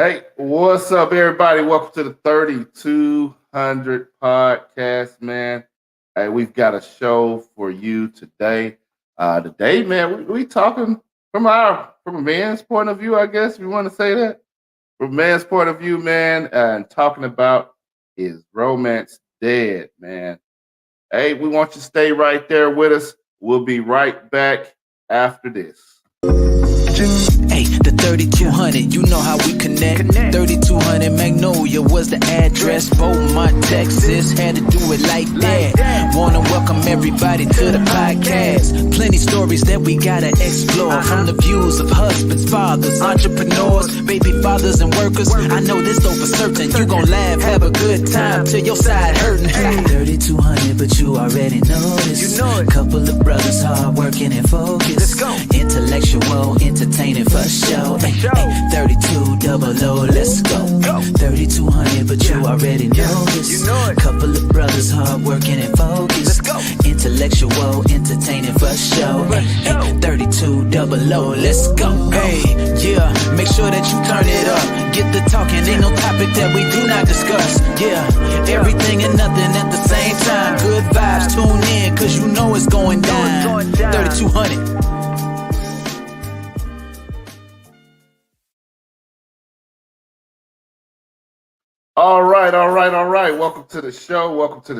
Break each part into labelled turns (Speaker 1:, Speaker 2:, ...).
Speaker 1: Hey, what's up, everybody? Welcome to the 3200 podcast, man. Hey, we've got a show for you today. Today, man, we talking from a man's point of view, I guess we want to say that. From a man's point of view, man, and talking about is romance dead, man. Hey, we want you to stay right there with us. We'll be right back after this.
Speaker 2: Hey, the 3200, you know how we connect. 3200 Magnolia was the address. Beaumont, Texas, had to do it like that. Wanna welcome everybody to the podcast. Plenty stories that we gotta explore. From the views of husbands, fathers, entrepreneurs, baby fathers and workers. I know this though for certain. You gon' laugh, have a good time till your side hurting. 3200, but you already know this. You know it. Couple of brothers hard working and focused. Let's go. Intellectual, entertaining for show. 32 double O, let's go. 3200, but you already know this. You know it. Couple of brothers hard working and focused. Let's go. Intellectual, entertaining for show. 32 double O, let's go. Hey, yeah, make sure that you turn it up. Get the talking, ain't no topic that we do not discuss. Yeah, everything and nothing at the same time. Good vibes, tune in, cause you know it's going down. 3200.
Speaker 1: All right. Welcome to the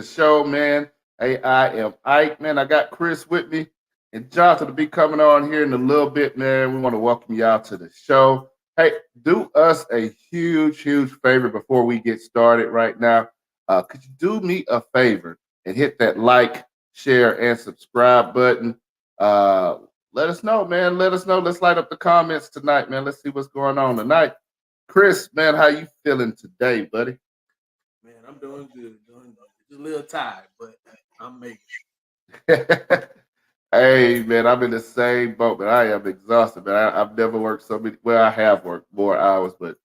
Speaker 1: show, man. Hey, I am Ike, man. I got Chris with me and Jonathan to be coming on here in a little bit, man. We want to welcome y'all to the show. Hey, do us a huge favor before we get started right now. Could you do me a favor and hit that like, share, and subscribe button? Let us know, man. Let us know. Let's light up the comments tonight, man. Let's see what's going on tonight. Chris, man, how you feeling today, buddy?
Speaker 3: Man, I'm doing good. Just a little tired, but I'm making
Speaker 1: Hey, man, I'm in the same boat, man. I am exhausted, man. I've never worked so many. Well, I have worked more hours, but it's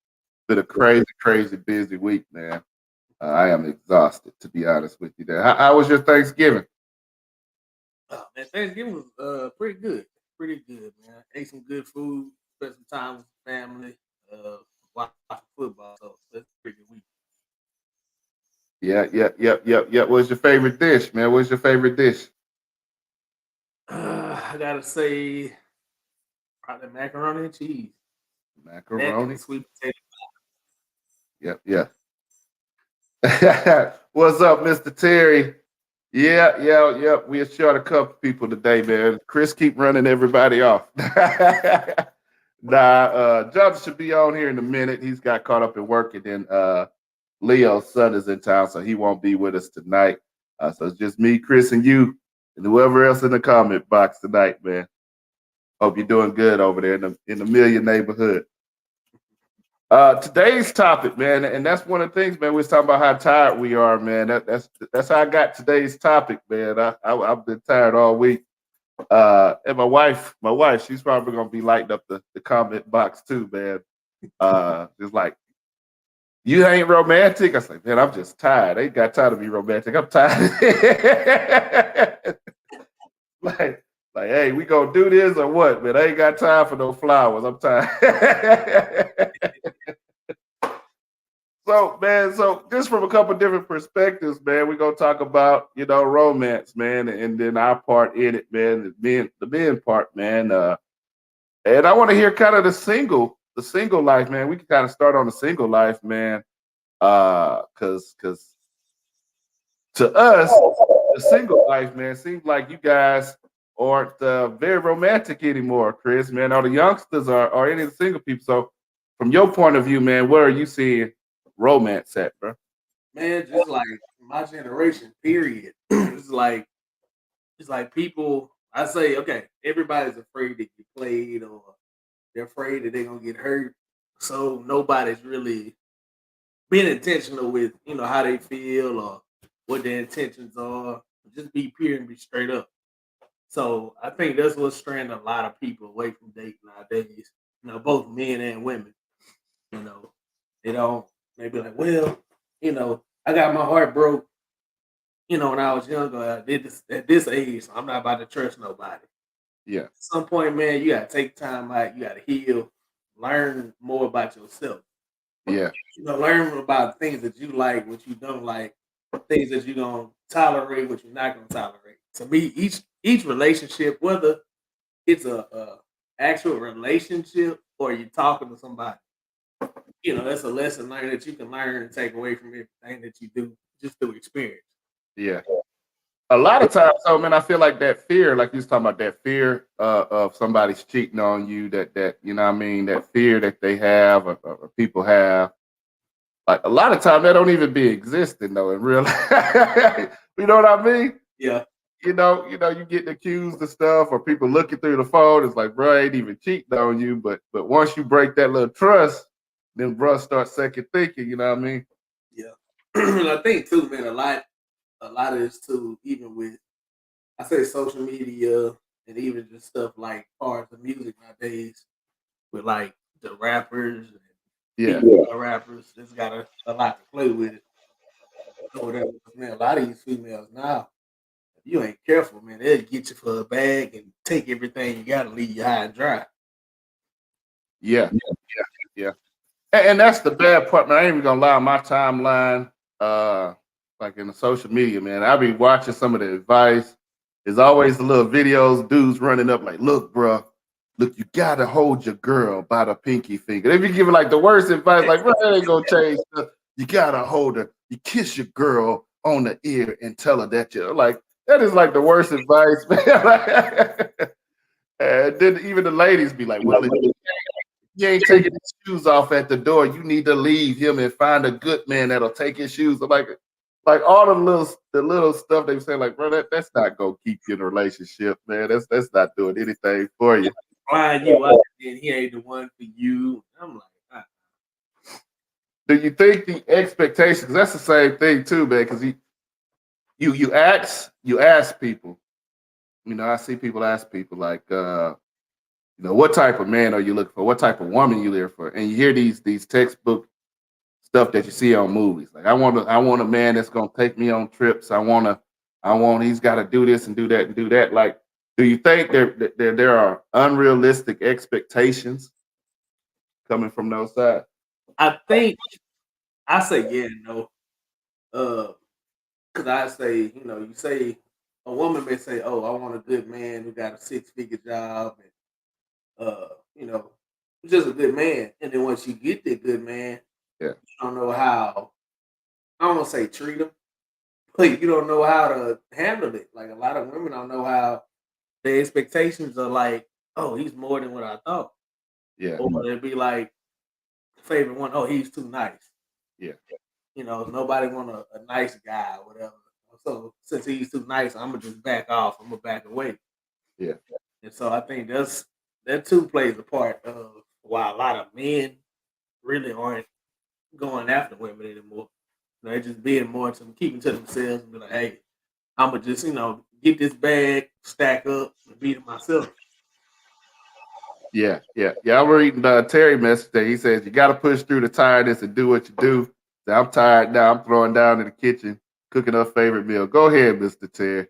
Speaker 1: been a crazy busy week, man. I am exhausted, to be honest with you. There. How was your Thanksgiving?
Speaker 3: Man, Thanksgiving was pretty good. Pretty good, man. Ate some good food, spent some time with the family, watched football. So that's a pretty good week.
Speaker 1: Yeah. What's your favorite dish, man? What's your favorite dish?
Speaker 3: I gotta say, probably macaroni and cheese. That and
Speaker 1: Macaroni.
Speaker 3: sweet potato.
Speaker 1: Yeah. What's up, Mr. Terry? Yeah. We are short a couple people today, man. Chris keep running everybody off. Jonathan should be on here in a minute. He's got caught up at work, and then Leo's son is in town, so he won't be with us tonight. So it's just me, Chris, and you, and whoever else in the comment box tonight, man. Hope you're doing good over there in the Million neighborhood. Today's topic, man, and that's one of the things, man. We was talking about how tired we are, man. That's how I got today's topic, man. I've been tired all week. And my wife, she's probably gonna be lighting up the comment box too, man. Just like, you ain't romantic. I say, man, I'm just tired. I ain't got time to be romantic. I'm tired. like, hey, we gonna do this or what, man? I ain't got time for no flowers. I'm tired. So just from a couple different perspectives, man, we're gonna talk about, romance, man, and then our part in it, man, the men part, man. And I want to hear kind of the single life, man. We can kind of start on the single life, man. Cause to us, the single life, man, seems like you guys aren't very romantic anymore, Chris, man. All the youngsters are any of the single people. So from your point of view, man, where are you seeing romance at, bro?
Speaker 3: Man, just like my generation, period. It's like people. I say, okay, everybody's afraid to get played, or they're afraid that they're gonna get hurt. So nobody's really being intentional with how they feel or what their intentions are. Just be pure and be straight up. So I think that's what's stranding a lot of people away from dating nowadays. Both men and women. You know, they don't. They be like, well, I got my heart broke. When I was younger, I did this at this age. So I'm not about to trust nobody.
Speaker 1: Yeah,
Speaker 3: At some point, man, you gotta take time out. You gotta heal, learn more about yourself.
Speaker 1: Yeah.
Speaker 3: Learn about things that you like, what you don't like, things that you're gonna tolerate, what you're not gonna tolerate. To me, each relationship, whether it's a actual relationship or you're talking to somebody, that's a lesson learned that you can learn and take away from everything that you do just through experience.
Speaker 1: Yeah. A lot of times, so man, I feel like that fear, like you was talking about, that fear of somebody's cheating on you, that you know what I mean, that fear that they have or people have. Like a lot of time that don't even be existing though in real life. You know what I mean?
Speaker 3: Yeah.
Speaker 1: You getting accused of stuff or people looking through the phone. It's like, bro, I ain't even cheating on you. But once you break that little trust, then bro start second thinking, you know what I mean?
Speaker 3: Yeah. I think too, man, a lot of this too, even with I say social media and even just stuff like parts of music nowadays with like the rappers and
Speaker 1: Yeah.
Speaker 3: rappers, it's got a lot to play with it. So whatever, man, a lot of these females now, if you ain't careful, man, they'll get you for a bag and take everything you got and leave you high and dry.
Speaker 1: Yeah. Yeah. And that's the bad part, man. I ain't even gonna lie, my timeline, like in the social media, man, I be watching some of the advice. There's always the little videos, dudes running up like, look, bro, look, you gotta hold your girl by the pinky finger. They be giving like the worst advice, like, bro, that ain't gonna change stuff. You gotta hold her. You kiss your girl on the ear and tell her that you're like, that is like the worst advice, man. And then even the ladies be like, well, you ain't taking his shoes off at the door. You need to leave him and find a good man that'll take his shoes. I'm like all the little stuff they say, like, bro, that's not gonna keep you in a relationship, man. That's not doing anything for you.
Speaker 3: Flying you out and he ain't the one for you. I'm like,
Speaker 1: Do you think the expectations? That's the same thing too, man. Because you ask people. I see people ask people like, what type of man are you looking for? What type of woman you live for? And you hear these textbook stuff that you see on movies. Like I want a man that's gonna take me on trips. He's got to do this and do that and do that. Like, do you think there are unrealistic expectations coming from those sides?
Speaker 3: I think I say yeah, no. Because I say, you say a woman may say, "Oh, I want a good man who got a 6-figure job and just a good man." And then once you get that good man,
Speaker 1: Yeah,
Speaker 3: you don't know how. I don't want to say treat him, but you don't know how to handle it. Like a lot of women don't know how the expectations are. Like, oh, he's more than what I thought.
Speaker 1: yeah,
Speaker 3: Or it'd be like favorite one. Oh, he's too nice.
Speaker 1: yeah,
Speaker 3: Nobody want a nice guy or whatever. So since he's too nice, I'm gonna just back off. I'm gonna back away.
Speaker 1: yeah,
Speaker 3: And so I think that too plays a part of why a lot of men really aren't going after women anymore. They're just being more to keeping to themselves and be like, hey, I'm gonna just get this bag, stack up, and beat it myself.
Speaker 1: yeah, yeah. I'm reading Terry message there. He says you got to push through the tiredness and do what you do. So I'm tired now. I'm throwing down in the kitchen, cooking her favorite meal. Go ahead, Mr. Terry.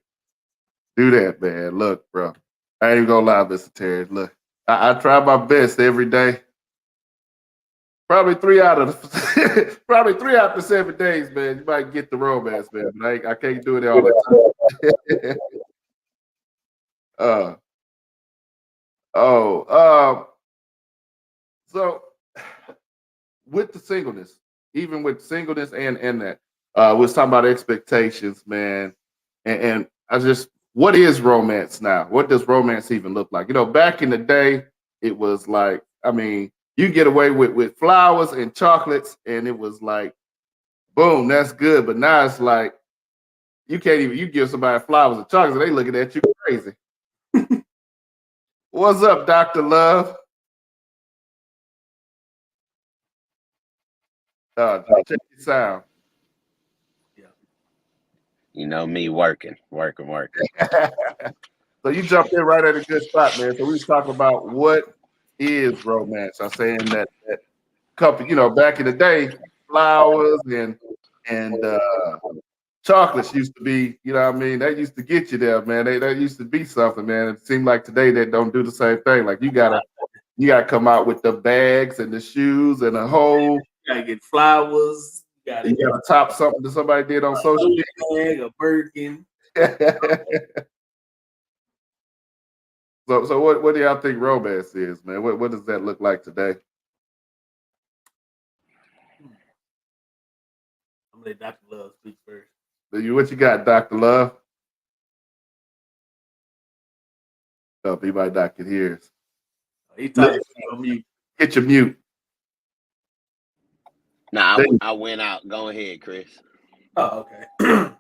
Speaker 1: Do that, man. Look, bro. I ain't even gonna lie, Mr. Terry. Look, I try my best every day. Probably three out of the 7 days, man. You might get the romance, man. But I can't do it all the time. uh, oh, so with the singleness, even with singleness and that, we was talking about expectations, man. And what is romance now? What does romance even look like? Back in the day, it was like, you get away with flowers and chocolates, and it was like, boom, that's good. But now it's like, you give somebody flowers and chocolates, and they looking at you crazy. What's up, Dr. Love? Check your sound.
Speaker 4: Yeah. Me working.
Speaker 1: So you jumped in right at a good spot, man. So we was talking about what is romance. I'm saying that couple, back in the day, flowers and chocolates used to be, that used to get you there, man. That used to be something, man. It seemed like today they don't do the same thing. Like you gotta come out with the bags and the shoes and the whole
Speaker 3: gotta get flowers.
Speaker 1: You gotta top something that somebody did on social media.
Speaker 3: Bag, a Birkin.
Speaker 1: So what do y'all think romance is, man? What does that look like today?
Speaker 3: I'm gonna let Dr. Love speak first.
Speaker 1: What you got, Dr. Love? Oh, he might not can hear us.
Speaker 3: He talking on mute.
Speaker 1: Hit your mute.
Speaker 4: Nah, I went out. Go ahead, Chris.
Speaker 3: Oh, okay.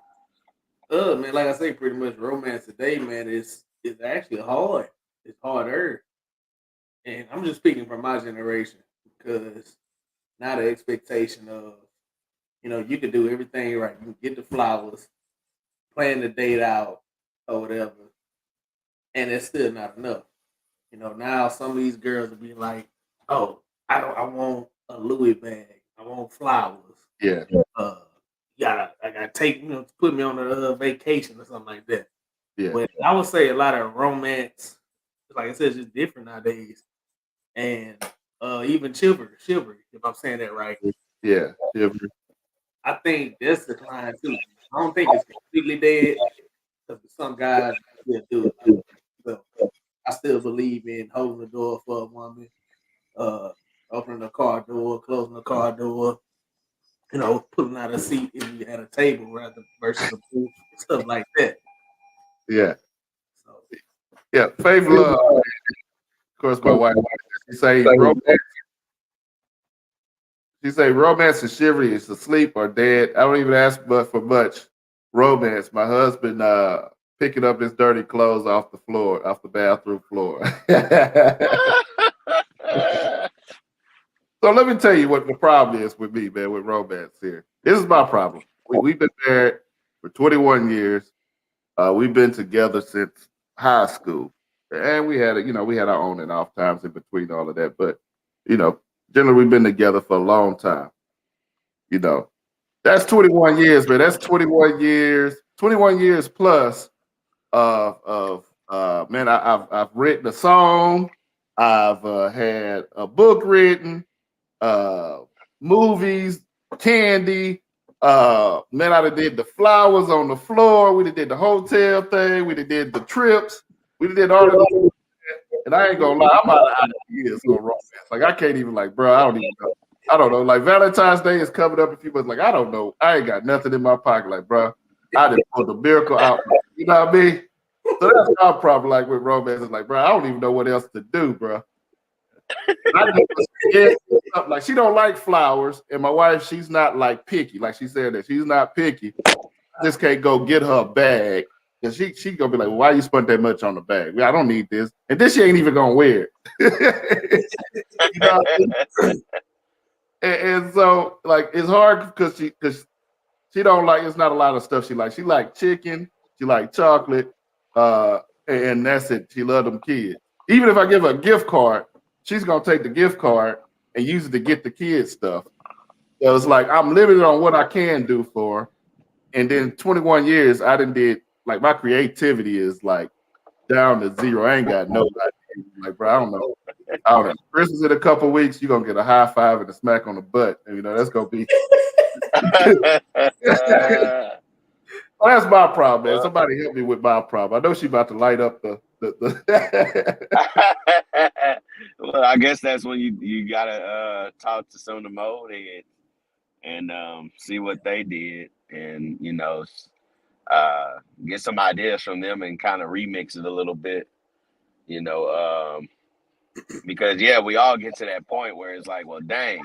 Speaker 3: Man, like I say, pretty much romance today, man, is actually hard. It's harder. And I'm just speaking from my generation because now the expectation of, you can do everything right. You can get the flowers, plan the date out or whatever, and it's still not enough. Now some of these girls will be like, "Oh, I want a Louis bag. I want flowers.
Speaker 1: Yeah.
Speaker 3: I gotta take, put me on a vacation or something like that."
Speaker 1: Yeah.
Speaker 3: But I would say a lot of romance, like I said, is just different nowadays, and even chivalry, if I'm saying that right.
Speaker 1: Yeah.
Speaker 3: I think that's declined too. I don't think it's completely dead because some guys still do it. So I still believe in holding the door for a woman, opening the car door, closing the car door, pulling out a seat if you had a table rather versus a booth, stuff like that.
Speaker 1: Yeah.
Speaker 3: So
Speaker 1: Yeah. Faith Love. Of course, my wife. She say romance. She say romance and chivalry is asleep or dead. I don't even ask but for much. Romance. My husband picking up his dirty clothes off the bathroom floor. So let me tell you what the problem is with me, man, with romance here. This is my problem. We've been married for 21 years. We've been together since high school. And we had our on and off times in between all of that. But, generally we've been together for a long time. That's 21 years, man. That's 21 years plus of man, I've written a song, I've had a book written, movies, candy. Man, I did the flowers on the floor. We did the hotel thing. We did the trips. We did all of that. And I ain't gonna lie, I'm out of ideas on romance. Like I can't even bro. I don't even know. I don't know. Like Valentine's Day is coming up. If you was like, I don't know. I ain't got nothing in my pocket. Like, bro, I didn't pull the miracle out. You know what I mean? So that's my problem. Like with romance, is like, bro, I don't even know what else to do, bro. Like she don't like flowers, and my wife, she's not like picky. Like she said that she's not picky. I just can't go get her a bag, and she gonna be like, well, "Why you spend that much on the bag? I don't need this." And then she ain't even gonna wear it. You know what I mean? And so like it's hard because she don't like. It's not a lot of stuff she likes. She like chicken. She like chocolate. And that's it. She love them kids. Even if I give her a gift card, she's gonna take the gift card and use it to get the kids stuff. So it's like I'm limited on what I can do for her. And then 21 years, I didn't did like my creativity is like down to zero. I ain't got no idea. Like, bro, I don't know. Christmas in a couple weeks, you're gonna get a high five and a smack on the butt. And, that's gonna be well, that's my problem, man. Somebody help me with my problem. I know she about to light up the
Speaker 4: Well, I guess that's when you gotta talk to some of the old heads and see what they did, and get some ideas from them and kind of remix it a little bit, because we all get to that point where it's like, well, dang,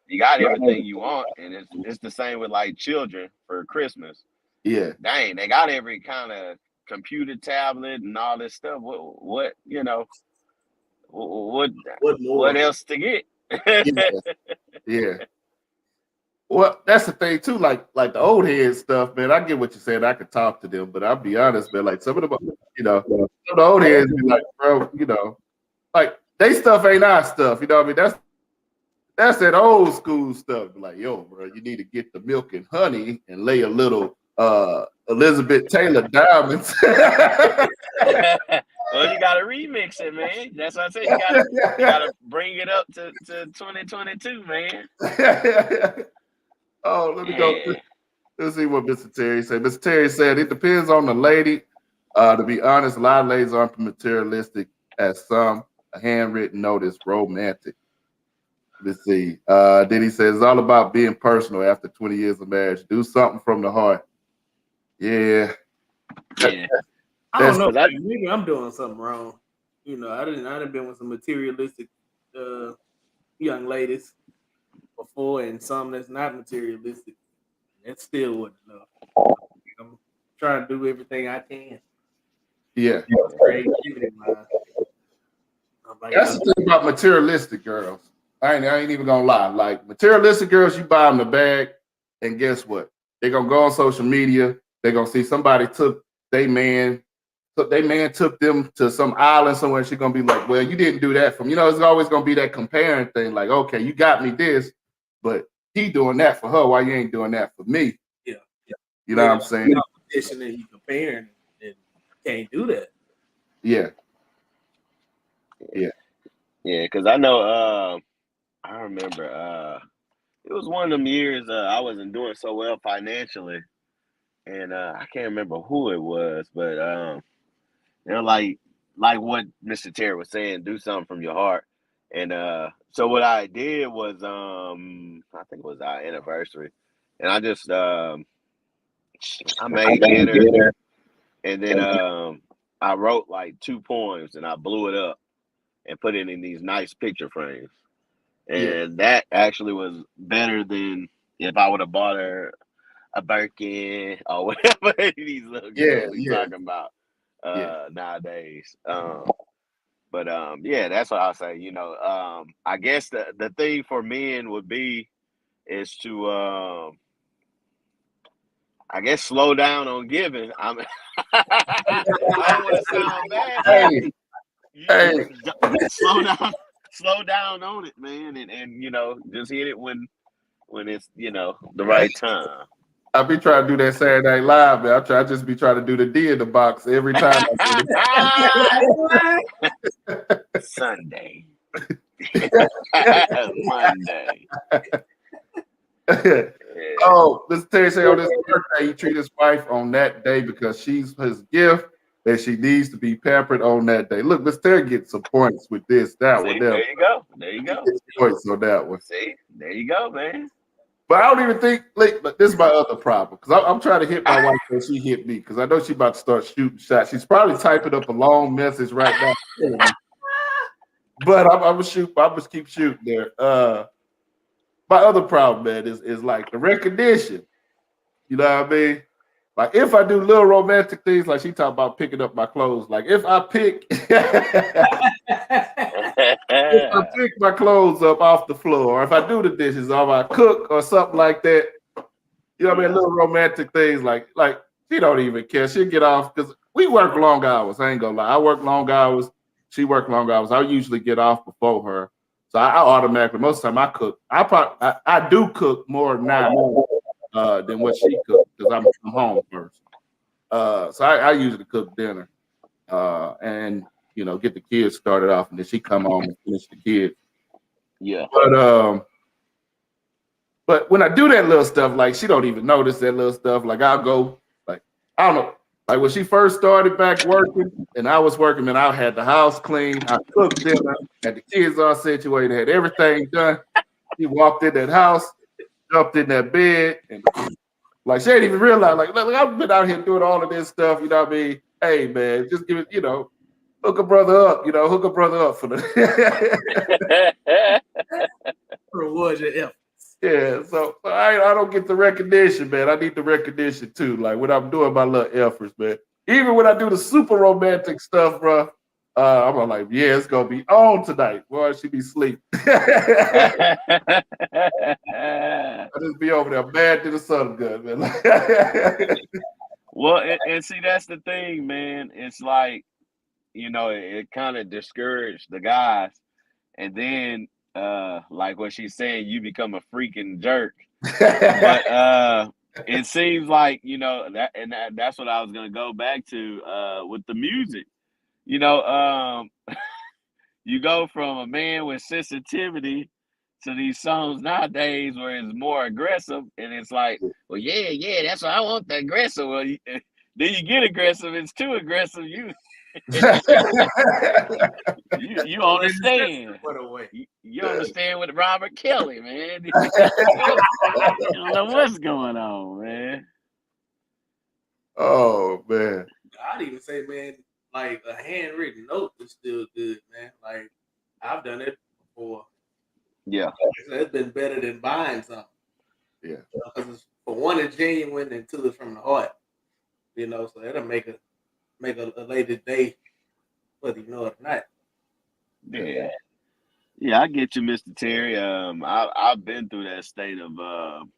Speaker 4: you got everything you want, and it's the same with like children for Christmas.
Speaker 1: Yeah.
Speaker 4: Dang, they got every kind of computer, tablet, and all this stuff. What else to get?
Speaker 1: Yeah. Well, that's the thing too. Like the old head stuff, man. I get what you're saying. I could talk to them, but I'll be honest, man. Like some of them, some of the old heads be like, bro, like they stuff ain't our stuff. You know what I mean? That's that old school stuff. Like, yo, bro, you need to get the milk and honey and lay a little Elizabeth Taylor diamonds.
Speaker 4: Well, you gotta remix it, man. That's what I said. You gotta bring it up to 2022, man.
Speaker 1: Oh, let me go.
Speaker 4: Yeah.
Speaker 1: Let's see what Mr. Terry said. Mr. Terry said it depends on the lady. To be honest, a lot of ladies aren't materialistic as some. A handwritten note is romantic. Let's see. Then he says it's all about being personal after 20 years of marriage. Do something from the heart. Yeah.
Speaker 4: Yeah.
Speaker 3: I don't know.
Speaker 4: Because
Speaker 3: Maybe I'm doing something wrong. You know, I didn't been with some materialistic young ladies before, and some that's not materialistic. That still wasn't enough. I'm trying to do everything I can.
Speaker 1: Yeah.
Speaker 3: Creativity wise.
Speaker 1: That's the thing about materialistic girls. I ain't even gonna lie. Like materialistic girls, you buy them the bag, and guess what? They're gonna go on social media. They're gonna see somebody took their man took them to some island somewhere. And she's gonna be like, "Well, you didn't do that for me." You know, it's always gonna be that comparing thing. Like, okay, you got me this, but he doing that for her. Why you ain't doing that for me?
Speaker 3: Yeah.
Speaker 1: You know what I'm saying?
Speaker 3: Competition that you comparing, and can't do that.
Speaker 1: Yeah.
Speaker 4: Yeah, because I know I remember it was one of them years I wasn't doing so well financially, and I can't remember who it was, but they're like what Mr. Terry was saying, do something from your heart. And so what I did was I think it was our anniversary, and I just I made dinner, and then I wrote like 2 poems and I blew it up and put it in these nice picture frames. And that actually was better than if I would have bought her a Birkin or whatever these little girls be talking about nowadays. But that's what I'll say. You know, I guess the thing for men would be is to I guess slow down on giving. I mean, I don't want to sound bad. Slow down on it, man, and you know, just hit it when it's, you know, the right time.
Speaker 1: I be trying to do that Saturday Night Live, man. I just be trying to do the D in the box every time.
Speaker 4: Sunday. Monday.
Speaker 1: Oh, Mr. Terry say on this birthday, he treat his wife on that day because she's his gift that she needs to be pampered on that day. Look, Mr. Terry gets some points with this, that one.
Speaker 4: There you go. There you go.
Speaker 1: Points on that one.
Speaker 4: See, there you go, man.
Speaker 1: But I don't even think, like, but this is my other problem because I'm trying to hit my wife and she hit me because I know she's about to start shooting shots. She's probably typing up a long message right now. But I'm gonna keep shooting there. My other problem, man, is like the recognition. You know what I mean? Like if I do little romantic things, like she talked about picking up my clothes. Like if I pick my clothes up off the floor, or if I do the dishes, or if I cook or something like that, you know what I mean? Little romantic things like she don't even care. She'll get off because we work long hours. I ain't gonna lie. I work long hours. She work long hours. I usually get off before her. So I automatically, most of the time I cook. I do cook more now than what she cooks because I'm home first. So I usually cook dinner and, you know, get the kids started off, and then she come home and finish the kids.
Speaker 4: Yeah.
Speaker 1: But when I do that little stuff, like she don't even notice that little stuff. Like I'll go, like, I don't know. Like when she first started back working and I was working, and I had the house clean, I cooked dinner, had the kids all situated, had everything done. She walked in that house, jumped in that bed, and like she ain't even realize, like I've been out here doing all of this stuff, you know what I mean? Hey man, just give it, you know, hook a brother up for the
Speaker 3: reward your efforts.
Speaker 1: Yeah, so I don't get the recognition, man. I need the recognition too. Like when I'm doing my little efforts, man. Even when I do the super romantic stuff, bro, I'm like, yeah, it's gonna be on tonight. Boy, she be asleep. I just be over there mad to the sun good, man.
Speaker 4: Well, and see, that's the thing, man. It's like, you know, it kind of discouraged the guys, and then like what she's saying, you become a freaking jerk. But it seems like, you know, that's what I was gonna go back to with the music. you know, you go from a man with sensitivity to these songs nowadays where it's more aggressive, and it's like, well, yeah, that's what I want, the aggressive. Well, then you get aggressive, it's too aggressive. You understand. You understand with Robert Kelly, man. You don't know what's going on, man.
Speaker 1: Oh man.
Speaker 3: I'd even say, man, like a handwritten note is still good, man. Like I've done it before.
Speaker 4: Yeah.
Speaker 3: It's been better than buying something.
Speaker 1: Yeah.
Speaker 3: Because for one, it's genuine, and two, it's from the heart. You know, so it'll make a later day, whether you know it or not.
Speaker 4: Yeah. Yeah, I get you, Mr. Terry. I've been through that state of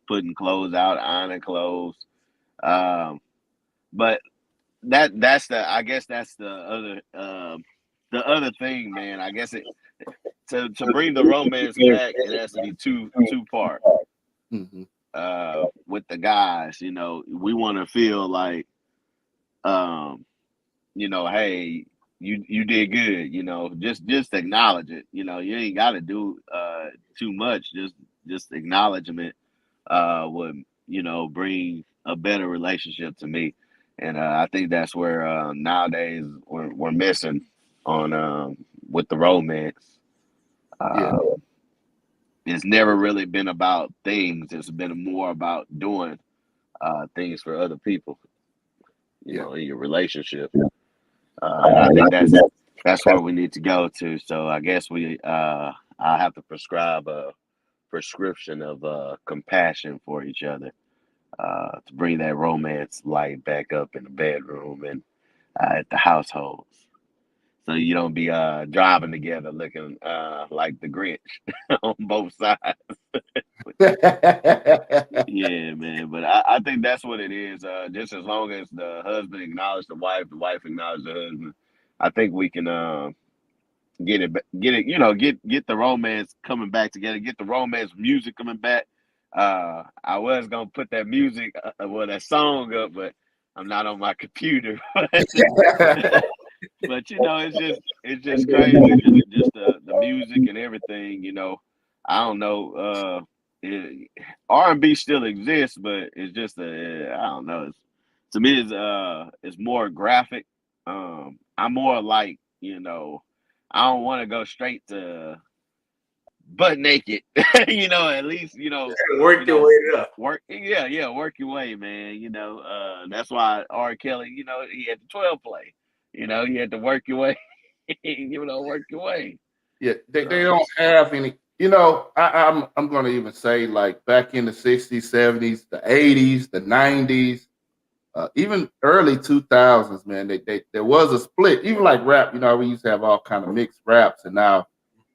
Speaker 4: putting clothes out, ironing clothes. But that's I guess that's the other thing, man. I guess to bring the romance back, it has to be two part.
Speaker 1: Mm-hmm.
Speaker 4: With the guys, you know, we want to feel like, you know, hey, you did good, you know, just acknowledge it. You know, you ain't got to do too much. Just acknowledgement would, you know, bring a better relationship to me. And I think that's where nowadays we're missing on with the romance.
Speaker 1: Yeah.
Speaker 4: It's never really been about things. It's been more about doing things for other people, you know, in your relationship. And I think that's where we need to go to. So I guess I have to prescribe a prescription of compassion for each other to bring that romance light back up in the bedroom and at the households. So you don't be driving together looking like the Grinch on both sides. Yeah, man. But I think that's what it is. Just as long as the husband acknowledges the wife acknowledges the husband, I think we can get it, you know, get the romance coming back together, get the romance music coming back. I was gonna put that music, that song up, but I'm not on my computer. But you know, it's just crazy, just the music and everything. You know, I don't know. R&B still exists, but it's just I don't know. To me, it's more graphic. I'm more like, you know, I don't want to go straight to butt naked. You know, at least, you know,
Speaker 3: work your way up.
Speaker 4: Work your way, man. You know, that's why R. Kelly, you know, he had the 12 play. You know, you had to work your way. You know, work your way.
Speaker 1: Yeah, they don't have any. You know, I'm going to even say like back in the 60s, 70s, the 80s, the 90s, even early 2000s, man. There was a split. Even like rap, you know, we used to have all kind of mixed raps, and now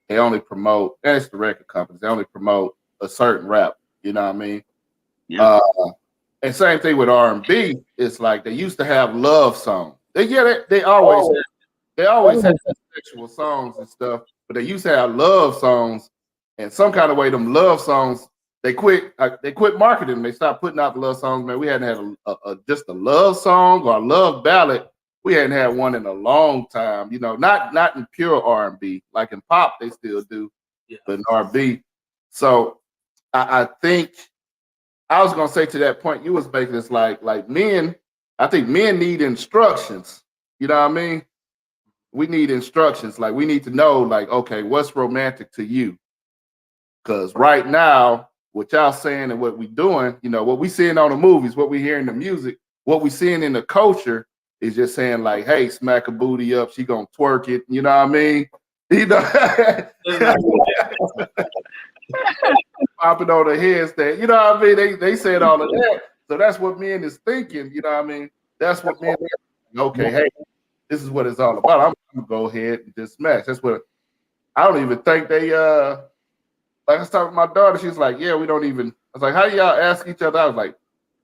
Speaker 1: they only promote. That's the record companies. They only promote a certain rap. You know what I mean?
Speaker 4: Yeah.
Speaker 1: And same thing with R&B. It's like they used to have love songs. They always had sexual songs and stuff, but they used to have love songs. And some kind of way, them love songs they quit marketing them. They stopped putting out the love songs. Man, we hadn't had just a love song or a love ballad. We hadn't had one in a long time. You know, not in pure R&B. Like in pop, they still do, but in R&B. So I think I was gonna say to that point you was making, it's like men. I think men need instructions. You know what I mean? We need instructions. Like we need to know, like, okay, what's romantic to you? Because right now, what y'all saying and what we doing, you know, what we seeing on the movies, what we hearing in the music, what we seeing in the culture is just saying like, hey, smack a booty up, she gonna twerk it. You know what I mean? You know, popping on the headstand. You know what I mean? They said all of that. So that's what men is thinking. You know what I mean? That's what men are. Okay, hey, this is what it's all about. I'm gonna go ahead and just smash. That's what I don't even think they like I was talking to my daughter, she's like, yeah, we don't even. I was like, how do y'all ask each other? I was like,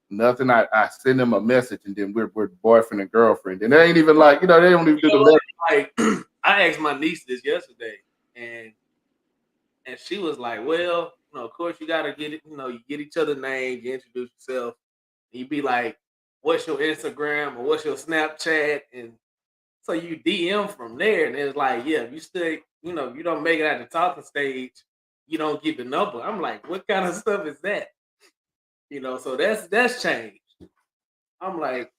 Speaker 1: nothing. I send them a message and then we're boyfriend and girlfriend. And they ain't even like, you know, they don't even do the
Speaker 3: like I asked my niece this yesterday, and she was like, well, you know, of course you gotta get it, you know, you get each other names, you introduce yourself, and you be like, what's your Instagram or what's your Snapchat? And So you DM from there, and it's like, yeah, if you still, you know, you don't make it at the talking stage, you don't get the number. I'm like, what kind of stuff is that? You know, so that's changed. I'm like,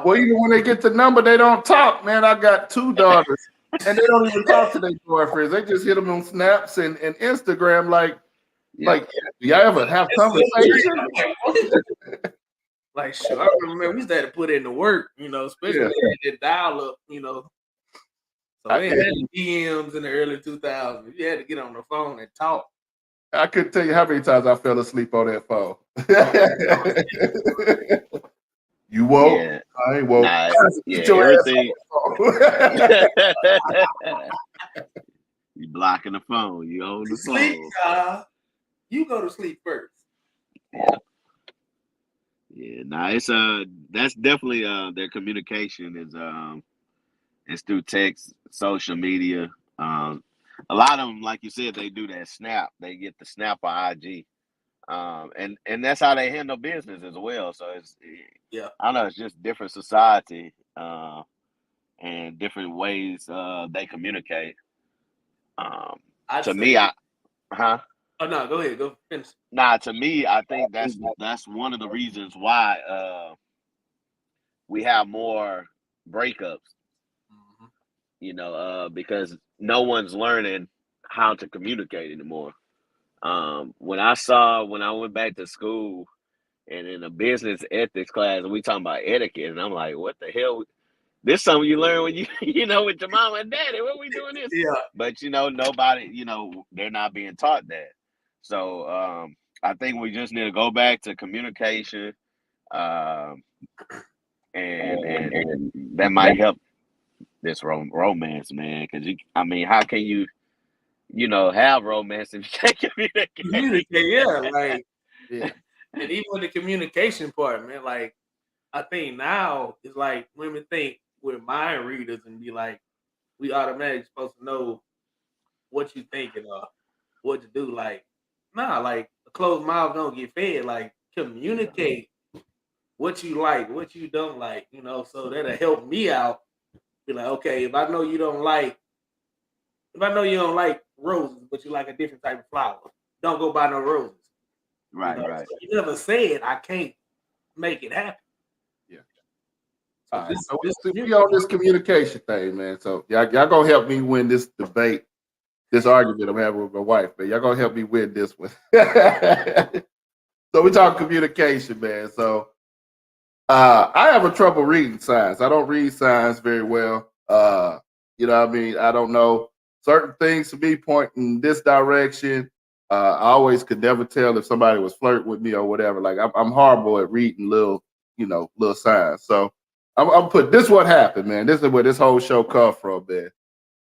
Speaker 1: well, even when they get the number, they don't talk, man. I got 2 daughters, and they don't even talk to their boyfriends. They just hit them on Snaps and Instagram, like, do y'all ever have conversation?
Speaker 3: Like, sure, I remember we used to have to put in the work, you know, especially the dial up, you know. So they had DMs in the early 2000s. You had to get on the phone and talk.
Speaker 1: I couldn't tell you how many times I fell asleep on that phone. You woke?
Speaker 4: Yeah.
Speaker 1: I ain't woke.
Speaker 4: Nah,
Speaker 1: Get your
Speaker 4: everything.
Speaker 1: ass
Speaker 4: You blocking the phone. You on the
Speaker 3: Sleep,
Speaker 4: phone.
Speaker 3: you go to sleep first.
Speaker 4: Yeah. Nah, it's that's definitely their communication is through text, social media. A lot of them, like you said, they do that snap. They get the snap on IG. And that's how they handle business as well. So it's I know it's just different society and different ways they communicate. To me,
Speaker 3: Oh no, go ahead, go finish.
Speaker 4: Nah, to me, I think that's one of the reasons why we have more breakups.
Speaker 3: Mm-hmm.
Speaker 4: You know, because no one's learning how to communicate anymore. When I went back to school and in a business ethics class, and we talking about etiquette, and I'm like, what the hell? This is something you learn when you with your mama and daddy. What we doing this?
Speaker 3: Yeah.
Speaker 4: But nobody, they're not being taught that. So I think we just need to go back to communication, and that might help this romance, man. Because how can you have romance if you can't communicate?
Speaker 3: And even with the communication part, man, like I think now it's like women think we're mind readers and be like, we automatically supposed to know what you thinking or what to do. Like, nah, like a closed mouth don't get fed. Like, communicate what you like, what you don't like, so that'll help me out. Be like, okay, if I know you don't like roses, but you like a different type of flower, don't go buy no roses.
Speaker 4: Right.
Speaker 3: So you never said I can't make it happen.
Speaker 1: Yeah. All right. So we on this communication thing, man. So y'all gonna help me win this debate, this argument I'm having with my wife, man. Y'all gonna help me win this one. So we talk communication, man. So I have a trouble reading signs. I don't read signs very well. You know what I mean? I don't know. Certain things to me point in this direction. I always could never tell if somebody was flirting with me or whatever. Like I'm horrible at reading little signs. So I'm put this what happened, man. This is where this whole show come from, man.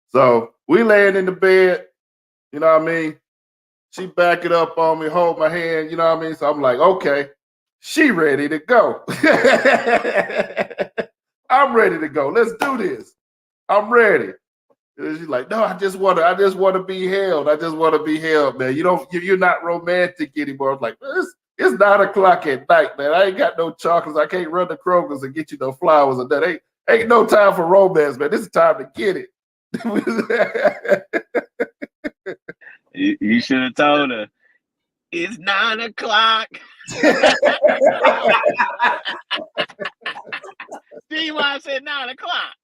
Speaker 1: So we laying in the bed, you know what I mean? She back it up on me, hold my hand, you know what I mean? So I'm like, okay, she ready to go. I'm ready to go. Let's do this. I'm ready. And she's like, no, I just want to be held. I just want to be held, man. You're not romantic anymore. I'm like, it's 9 o'clock at night, man. I ain't got no chocolates. I can't run to Kroger's and get you no flowers and that. Ain't no time for romance, man. This is time to get it.
Speaker 4: You should have told her it's 9 o'clock. See why I said 9 o'clock.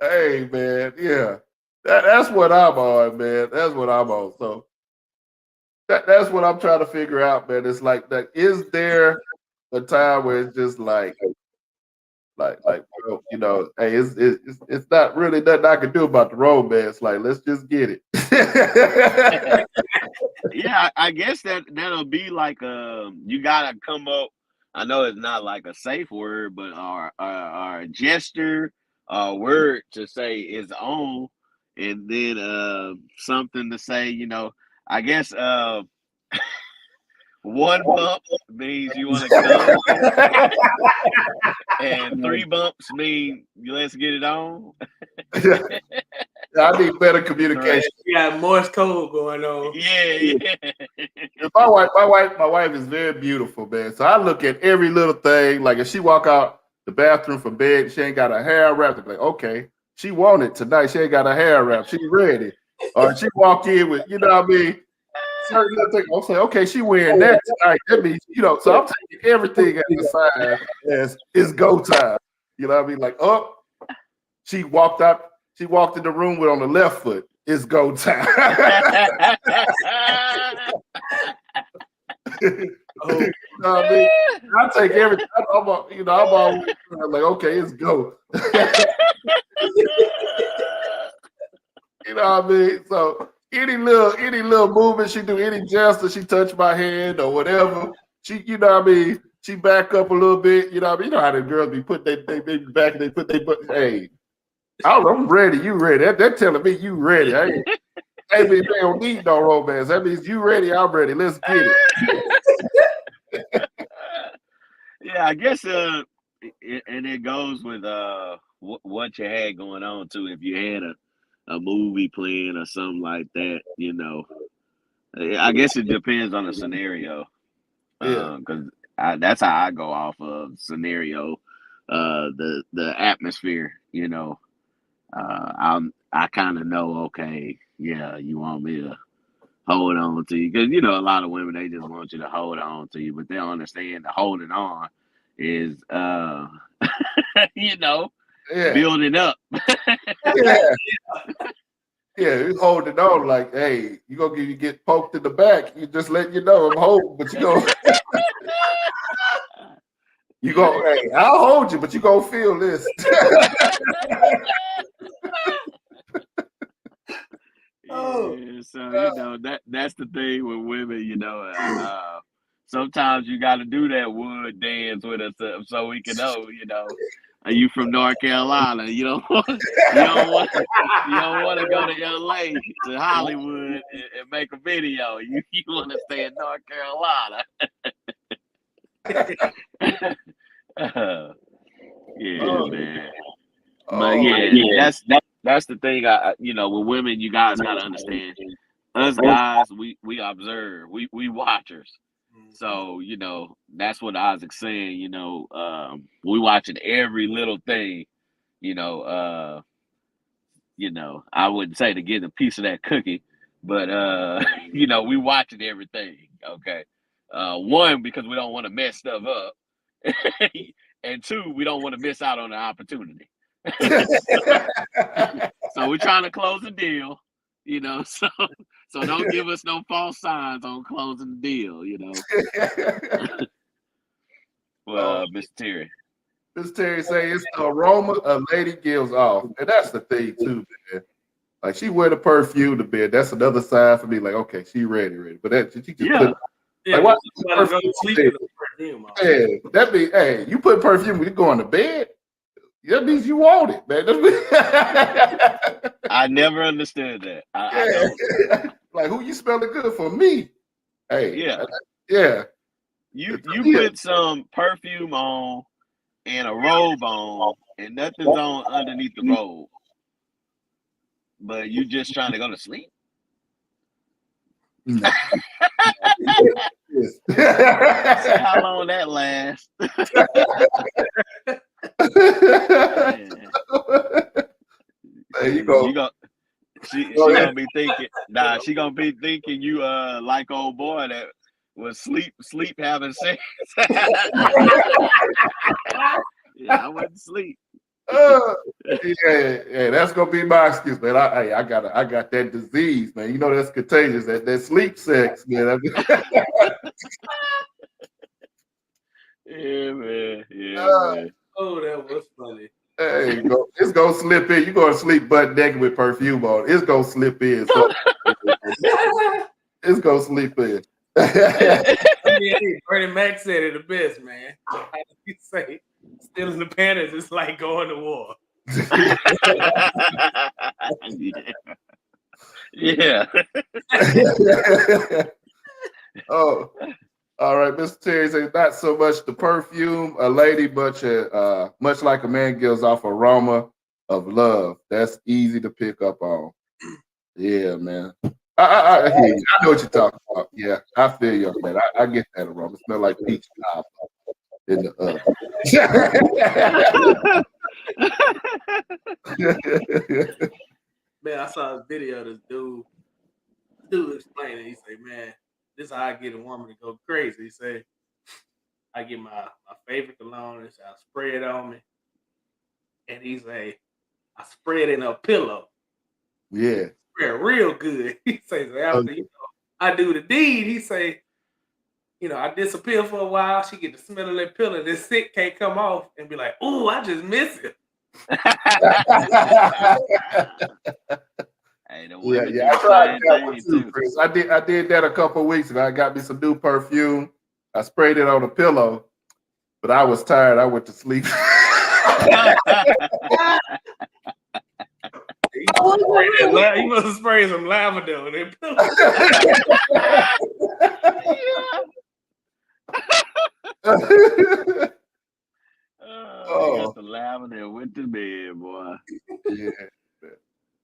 Speaker 1: Hey, man, yeah. That's what I'm on, man. That's what I'm on. So that's what I'm trying to figure out, man. It's like that. Is there a time where it's just like, hey, it's not really nothing I can do about the romance. Like, let's just get it.
Speaker 4: Yeah, I guess that'll be like you gotta come up. I know it's not like a safe word, but our gesture, word to say is on, and then something to say. I guess one bump means you want to come, and 3 bumps mean let's get it on.
Speaker 1: I need better communication.
Speaker 3: You got Morse code going on.
Speaker 4: Yeah.
Speaker 1: If my wife is very beautiful, man. So I look at every little thing. Like if she walk out the bathroom for bed, she ain't got her hair wrapped. I'm like, okay, she want it tonight. She ain't got her hair wrapped. She ready. Or she walk in with, you know what I mean? Certain little thing. I'm saying, okay, she wearing that tonight. That means, you know, so I'm taking everything as a sign as it's go time. You know what I mean? Like, oh, she walked in the room with on the left foot. It's go time. You know what I mean? I take everything. I'm always like, okay, it's go. You know what I mean? So any little movement she do, any gesture, she touch my hand or whatever, she, you know what I mean? She back up a little bit. You know what I mean? You know how the girls be put they back and they put their butt. Hey, I'm ready. You ready? They're telling me you ready. Hey, they don't need no romance. That means you ready. I'm ready. Let's get
Speaker 4: it. Yeah, I guess. And it goes with what you had going on too. If you had a movie playing or something like that, you know, I guess it depends on the scenario. Because that's how I go off of scenario, the atmosphere. You know, I kind of know. Okay, yeah, you want me to hold on to you because you know a lot of women they just want you to hold on to you, but they don't understand the holding on is you know, building up.
Speaker 1: Yeah, he's holding on like, hey, you get poked in the back. You just let you know I'm holding, but hey, I'll hold you, but you gonna feel this.
Speaker 4: Yeah, so you know that's the thing with women, you know. Sometimes you got to do that wood dance with us so we can know, you know. Are you from North Carolina? You don't want to go to LA to Hollywood and make a video. You want to stay in North Carolina. Man. But that's the thing. You know, with women, you guys gotta understand. Us guys, we observe, we watchers. So you know, that's what Isaac's saying. You know, we watching every little thing. You know, I wouldn't say to get a piece of that cookie, but you know, we watching everything. Okay, one because we don't want to mess stuff up, and two, we don't want to miss out on the opportunity. So we're trying to close a deal, you know. So don't give us no false signs on closing the deal, you know. Well, Mr. Terry.
Speaker 1: Mr. Terry say it's the aroma a lady gives off, and that's the thing too, man. Like she wear the perfume to bed. That's another sign for me. Like, okay, she ready. But that she just put. Like, why that means, hey, you put perfume when you going to bed. That means you want it, man.
Speaker 4: I never understood that.
Speaker 1: Like, who you smelling good for? Me. Hey,
Speaker 4: yeah. You put some perfume on and a robe on, and nothing's on underneath the robe, but you just trying to go to sleep. How long that lasts?
Speaker 1: There you go.
Speaker 4: She gonna be thinking. Nah, she gonna be thinking you like old boy that was sleep having sex. Yeah, I wouldn't sleep.
Speaker 1: Yeah, that's gonna be my excuse, man. I got that disease, man. You know that's contagious. That sleep sex, man.
Speaker 4: Yeah, man. Man.
Speaker 3: Oh, that was funny.
Speaker 1: Hey, it's gonna slip in. You gonna sleep butt naked with perfume on. It's gonna slip in. So it's gonna slip in.
Speaker 3: Bernie Mac said it the best, man. He say, stealing the panties is like going to war.
Speaker 4: Yeah.
Speaker 1: Oh, all right. Mr. Terry says not so much the perfume, a lady, but much like a man gives off aroma of love. That's easy to pick up on. Yeah, man. I hear you. I know what you're talking about. Yeah, I feel you, man. I get that aroma. It smells like peach cobbler in the
Speaker 3: Man, I saw a video of this dude explaining. He say, man, this is how I get a woman to go crazy. He say, I get my favorite cologne, and I spray it on me. And he say, I spray it in a pillow.
Speaker 1: Yeah.
Speaker 3: Spray it real good. He say, so after I do the deed, he say, I disappear for a while. She get the smell of that pillow. This sick can't come off and be like, "Ooh, I just miss it."
Speaker 1: I tried that one too, Chris. I did that a couple of weeks ago. I got me some new perfume. I sprayed it on a pillow, but I was tired. I went to sleep.
Speaker 3: You must have sprayed some lavender on that pillow.
Speaker 4: Got the lavender and went to bed, boy.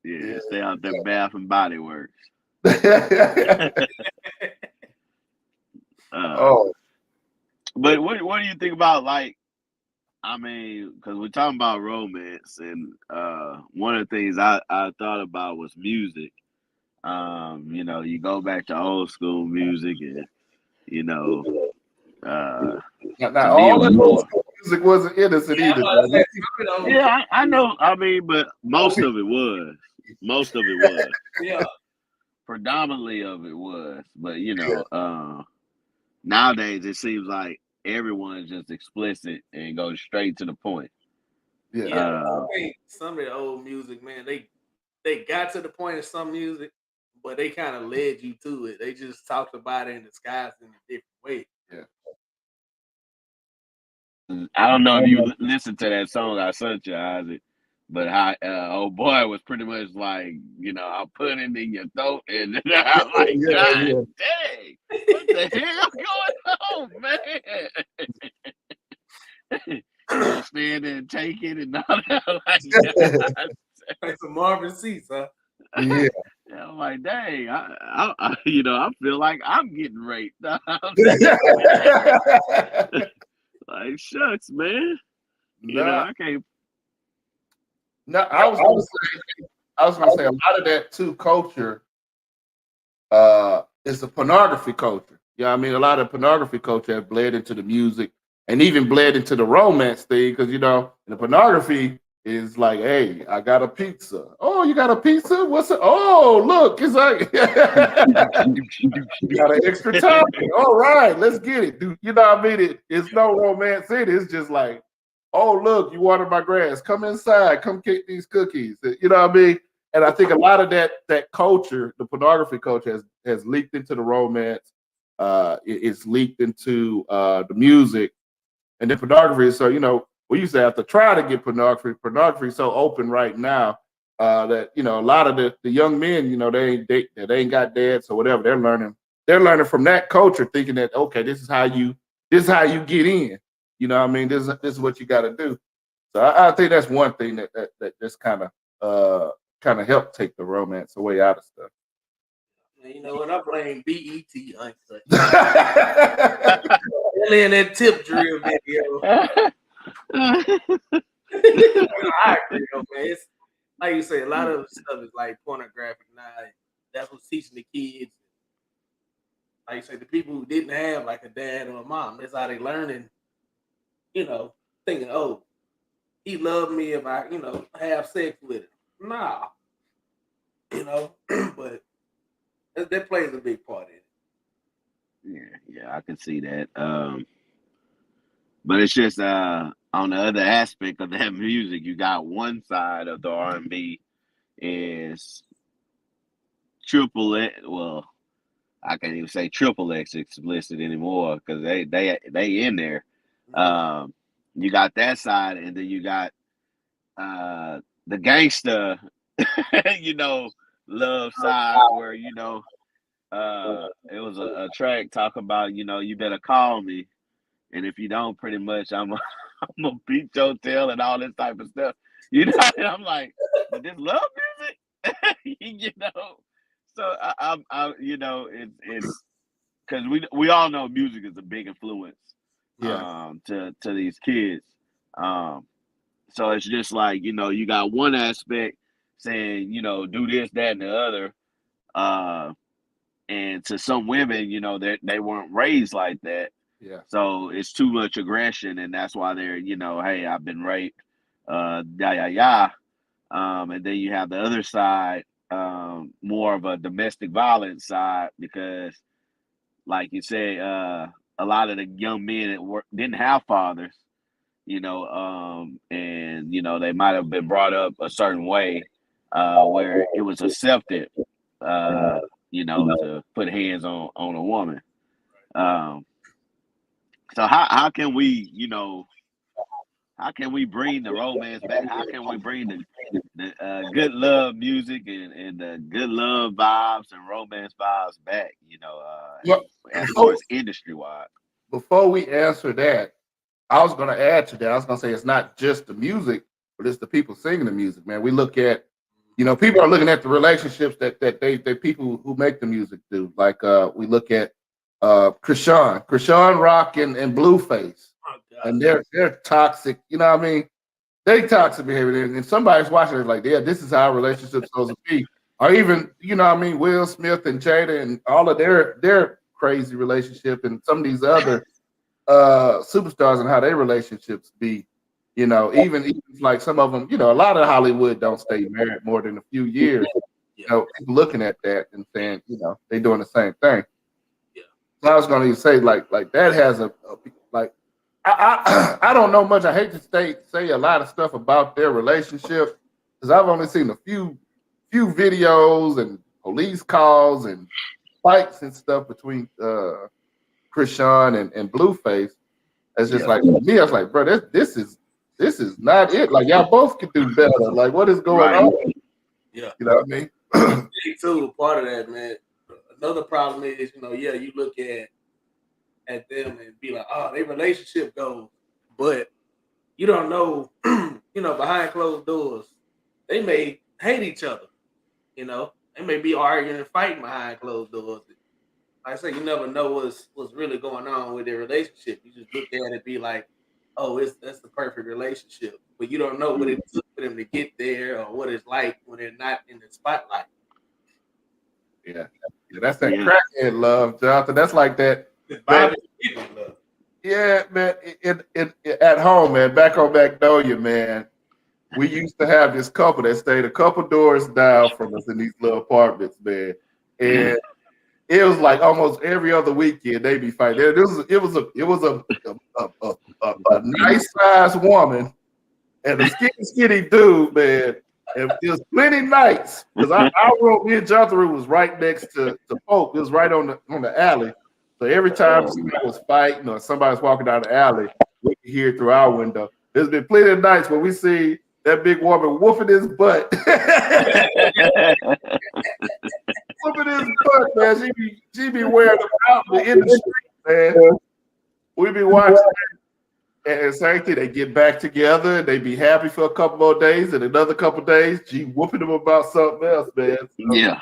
Speaker 4: Yeah, stay out there, Bath and Body Works. But what do you think about, like, I mean, because we're talking about romance, and one of the things I thought about was music. You go back to old school music, and
Speaker 1: now all the old school music wasn't innocent either.
Speaker 4: Yeah, I know. I mean, but most of it was.
Speaker 3: Yeah.
Speaker 4: Predominantly of it was. But nowadays it seems like everyone's just explicit and goes straight to the point.
Speaker 3: Yeah. I think some of the old music, man, they got to the point of some music, but they kind of led you to it. They just talked about it in disguise in a different way.
Speaker 1: Yeah.
Speaker 4: I don't know if you listened to that song I sent you, Isaac, but how old boy was pretty much like, I'll put it in your throat, and I'm like, God dang, what the hell going on, man? Stand there and take it and all that.
Speaker 3: Like some Marvin Cease, huh?
Speaker 1: Yeah.
Speaker 4: I'm like, dang, I feel like I'm getting raped. Like, shucks, man. I can't.
Speaker 1: No, I was gonna say a lot of that too culture is the pornography culture. Yeah, I mean, a lot of pornography culture has bled into the music and even bled into the romance thing, because the pornography is like, hey, I got a pizza. Oh, you got a pizza? What's it? Oh, look, it's like you got an extra topping. All right, let's get it. Dude, you know what I mean? It's no romance in it. It's just like, oh, look, you watered my grass. Come inside. Come get these cookies. You know what I mean? And I think a lot of that culture, the pornography culture, has leaked into the romance. It's leaked into the music. And then pornography is so, we used to have to try to get pornography. Pornography is so open right now that a lot of the young men, they ain't got dads or whatever. They're learning from that culture, thinking that, okay, this is how you get in. You know what I mean? This is what you got to do. So I think that's one thing that just kind of helped take the romance away out of stuff.
Speaker 3: You know what? I blame BET Uncut. In that tip drill video. I agree, man. It's like you say, a lot of stuff is like pornographic now. That's what's teaching the kids. Like you say, the people who didn't have like a dad or a mom, that's how they learning. Thinking, oh, he loved me if I, have sex with him. Nah. But that plays a big part in it.
Speaker 4: Yeah, I can see that. But it's just on the other aspect of that music, you got one side of the R&B is triple X. Well, I can't even say triple X explicit anymore because they in there. You got that side, and then you got the gangster, love side where it was a track talk about you better call me, and if you don't, pretty much I'm gonna beat your tail and all this type of stuff. And I'm like, but this love music, So you know, it's because we all know music is a big influence to these kids. So it's just like, you know, you got one aspect saying, you know, do this, that, and the other. And to some women, you know, they weren't raised like that.
Speaker 1: Yeah.
Speaker 4: So it's too much aggression, and that's why they're, you know, hey, I've been raped, yeah. And then you have the other side, more of a domestic violence side, because, like you say, a lot of the young men didn't have fathers, you know, and you know they might have been brought up a certain way, where it was accepted, you know, to put hands on a woman. So how can we, you know, how can we bring the romance back? How can we bring the good love music and the good love vibes and romance vibes back? You know, as far as industry wide.
Speaker 1: Before we answer that, I was going to add to that. I was going to say it's not just the music, but it's the people singing the music. Man, we look at, you know, people are looking at the relationships that they people who make the music do. Like we look at Krishan Rock and Blueface. And they're toxic, you know what I mean? They toxic behavior. And somebody's watching it like, yeah, this is how relationships supposed to be. Or even, you know what I mean, Will Smith and Jada and all of their crazy relationship and some of these other superstars and how their relationships be, you know, even like some of them, you know, a lot of Hollywood don't stay married more than a few years. You know, people looking at that and saying, you know, they doing the same thing.
Speaker 3: Yeah.
Speaker 1: So I was going to say like that has a like, I don't know much. I hate to say a lot of stuff about their relationship because I've only seen a few videos and police calls and fights and stuff between Krishan and Blueface. It's just like me. I was like, bro, this is not it. Like y'all both could do better. Like what is going on?
Speaker 3: Yeah,
Speaker 1: you know what I mean.
Speaker 3: Me too. Part of that, man. Another problem is, you know, you look at them and be like, oh, their relationship goes, but you don't know, you know, behind closed doors, they may hate each other. You know, they may be arguing and fighting behind closed doors. Like I say, you never know what's really going on with their relationship. You just look at it and be like, oh, that's the perfect relationship, but you don't know what it took for them to get there or what it's like when they're not in the spotlight.
Speaker 1: Yeah, that's that crackhead love, Jonathan. That's like that. Yeah, man. It at home, man. Back on Magnolia, man. We used to have this couple that stayed a couple doors down from us in these little apartments, man. And it was like almost every other weekend they be fighting. It was a nice sized woman and a skinny dude, man. And it was plenty nights because our room, me and Jonathan room was right next to Polk. It was right on the alley. So every time somebody was fighting or somebody was walking down the alley, we could hear it through our window. There's been plenty of nights where we see that big woman whooping his butt. Whooping his butt, man. She be wearing them out in the street, man. We be watching and same thing, they get back together and they be happy for a couple more days, and another couple days, she whooping them about something else, man. So,
Speaker 4: yeah.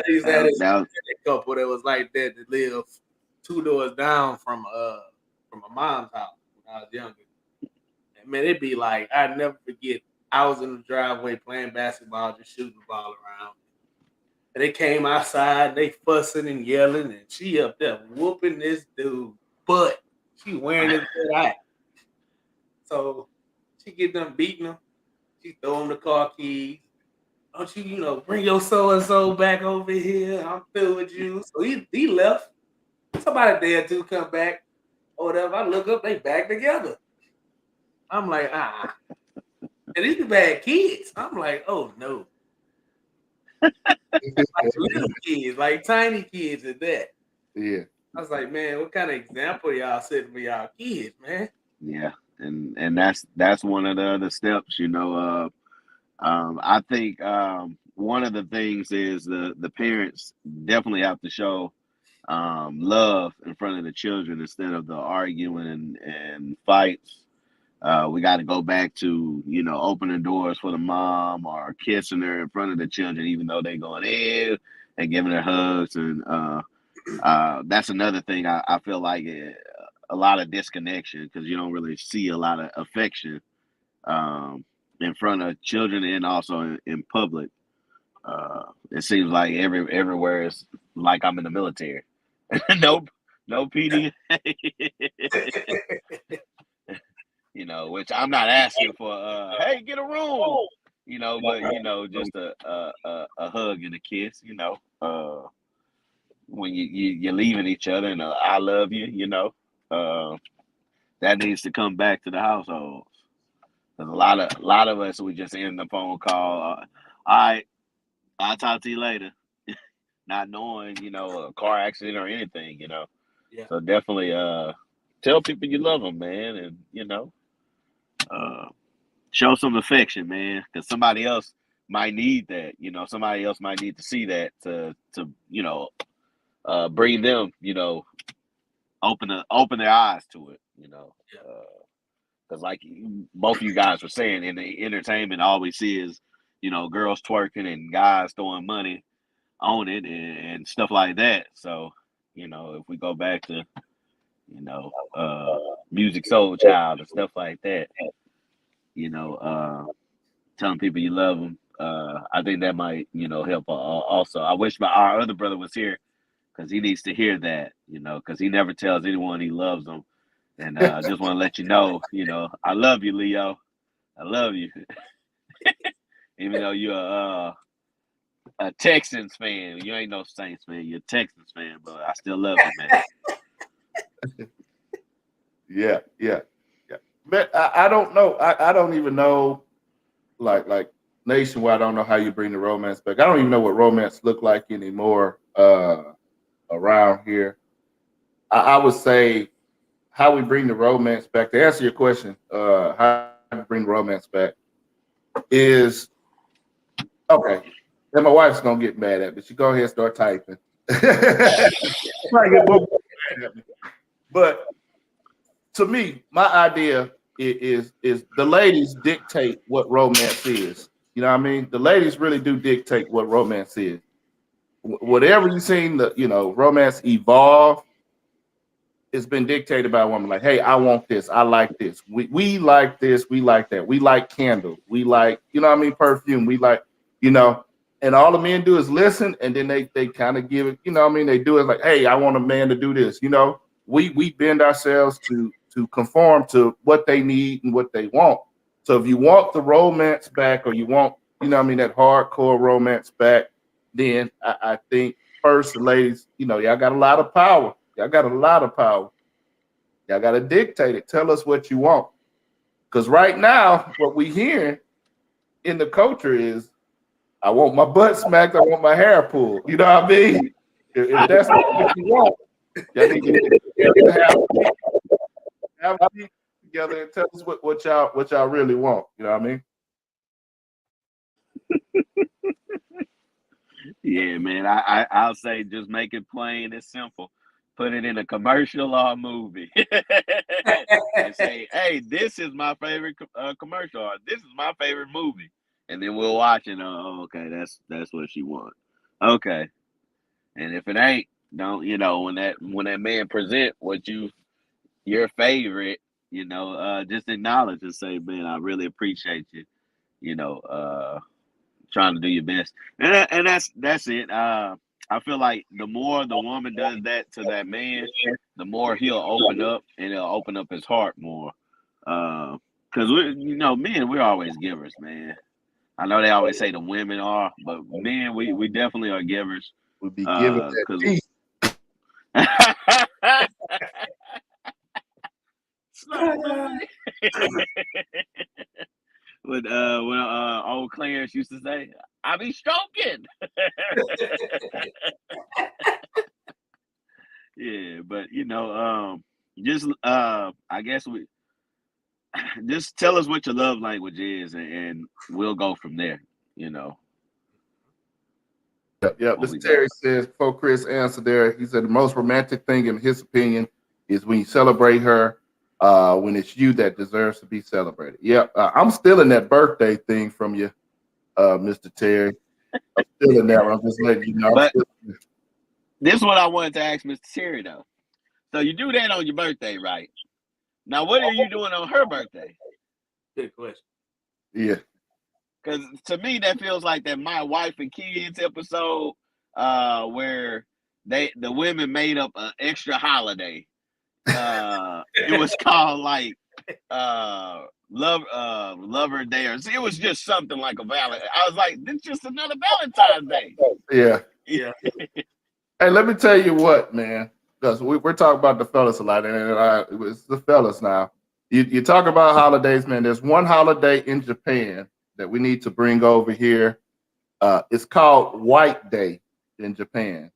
Speaker 3: He's had a couple that was like that lived 2 doors down from my mom's house when I was younger. And man, it'd be like I'd never forget. I was in the driveway playing basketball, just shooting the ball around. And they came outside, they fussing and yelling, and she up there whooping this dude butt. She wearing his butt out. So she get them beating him. She throw him the car keys. Don't you, bring your so-and-so back over here. I'm through with you. So he left. Somebody there to come back or whatever. I look up, they back together. I'm like, And these are bad kids. I'm like, oh no. Like little kids, like tiny kids at that.
Speaker 1: Yeah.
Speaker 3: I was like, man, what kind of example y'all setting for y'all kids, man?
Speaker 4: Yeah. And that's one of the other steps, I think one of the things is the parents definitely have to show love in front of the children instead of the arguing and fights. We got to go back to, opening doors for the mom or kissing her in front of the children, even though they going in and giving her hugs. And that's another thing I feel like a lot of disconnection because you don't really see a lot of affection in front of children and also in public. It seems like everywhere is like I'm in the military. No PD. Which I'm not asking for. Hey, get a room. But just a hug and a kiss. When you're leaving each other and I love you. That needs to come back to the households. There's a lot of us we just end the phone call. All right, I'll talk to you later. Not knowing, a car accident or anything,
Speaker 3: Yeah.
Speaker 4: So definitely tell people you love them, man, and show some affection, man, because somebody else might need that. Somebody else might need to see that to bring them, open their eyes to it, because like both of you guys were saying, in the entertainment, all we see is girls twerking and guys throwing money on it and stuff like that. So if we go back to Music Soul Child and stuff like that, telling people you love them, I think that might help also. I wish our other brother was here because he needs to hear that, because he never tells anyone he loves them. And I just want to let you know, I love you, Leo. I love you. Even though you're a Texans fan. You ain't no Saints fan. You're a Texans fan, but I still love you, man.
Speaker 1: Yeah. But I don't know. I don't even know, like nationwide, I don't know how you bring the romance back. I don't even know what romance look like anymore around here. I would say how we bring the romance back, to answer your question, how we bring romance back is, okay, and my wife's going to get mad at me. She go ahead and start typing. But to me, my idea is the ladies dictate what romance is. You know what I mean? The ladies really do dictate what romance is. Whatever you've seen, romance evolve, it's been dictated by a woman. Like, hey, I want this. I like this. We like this. We like that. We like candles. We like, perfume. We like, and all the men do is listen, and then they kind of give it, they do it like, hey, I want a man to do this. We bend ourselves to conform to what they need and what they want. So if you want the romance back, or you want, that hardcore romance back, then I think first, the ladies, y'all got a lot of power. Y'all got a lot of power. Y'all got to dictate it. Tell us what you want. Because right now, what we hearing in the culture is, I want my butt smacked. I want my hair pulled. You know what I mean? If that's what you want, y'all need to have a meeting together and tell us what y'all really want. You know what I mean?
Speaker 4: Yeah, man. I'll say just make it plain and simple. Put it in a commercial or a movie, and say, "Hey, this is my favorite commercial, or this is my favorite movie," and then we'll watch it. Oh, okay, that's what she wants. Okay, and if it ain't, don't when that man present your favorite, just acknowledge and say, "Man, I really appreciate you." Trying to do your best, and that's it. I feel like the more the woman does that to that man, the more he'll open up, and he'll open up his heart more. Because men, we're always givers, man. I know they always say the women are, but men, we definitely are givers.
Speaker 1: We'll be giving that
Speaker 4: When old Clarence used to say, "I be stroking." Yeah, but just I guess we just tell us what your love language is, and we'll go from there.
Speaker 1: Yeah. Mr. Terry says, before Chris answered there, he said the most romantic thing in his opinion is when you celebrate her when it's you that deserves to be celebrated. Yep, I'm still in that birthday thing from you, Mr. Terry. I'm still in that one. I'm just letting you know.
Speaker 4: But this is what I wanted to ask Mr. Terry though. So you do that on your birthday, right? Now, what are you doing on her birthday?
Speaker 3: Good question.
Speaker 1: Yeah.
Speaker 4: Because to me, that feels like that My Wife and Kids episode where the women made up an extra holiday. It was called like Lover Day, or it was just something like a Valentine. I was like, this is just another Valentine's Day.
Speaker 1: Yeah.
Speaker 3: Yeah.
Speaker 1: Hey, let me tell you what, man. Because we're talking about the fellas a lot, and it's the fellas now. You talk about holidays, man. There's one holiday in Japan that we need to bring over here. It's called White Day in Japan.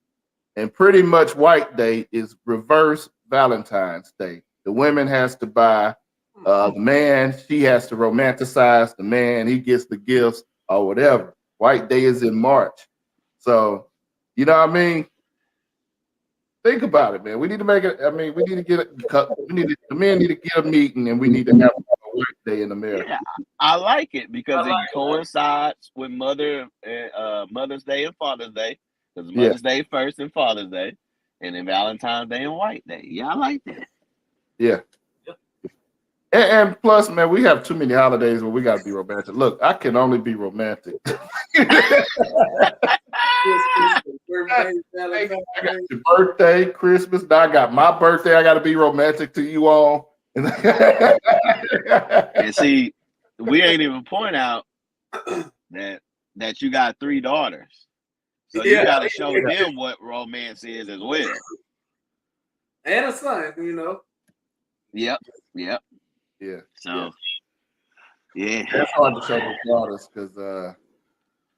Speaker 1: And pretty much White Day is reverse Valentine's Day. The women has to buy, the man, she has to romanticize the man. He gets the gifts or whatever. White Day is in March. So, you know what I mean? Think about it, man. We need to make it. I mean, we need to get the men need to get a meeting, and we need to have a White Day in America.
Speaker 4: Yeah, I like it because it coincides with Mother's Day and Father's Day. Because Mother's Day first and Father's Day, and then Valentine's Day and White Day. Yeah, I like that.
Speaker 1: Yeah. And plus, man, we have too many holidays where we got to be romantic. Look, I can only be romantic. Your birthday, Christmas. Now I got my birthday. I got to be romantic to you all.
Speaker 4: And see, we ain't even point out that you got 3 daughters. So you got to show them what romance is as well.
Speaker 3: And a son, you know.
Speaker 1: Yeah.
Speaker 4: So, yeah.
Speaker 1: That's hard to show the daughters because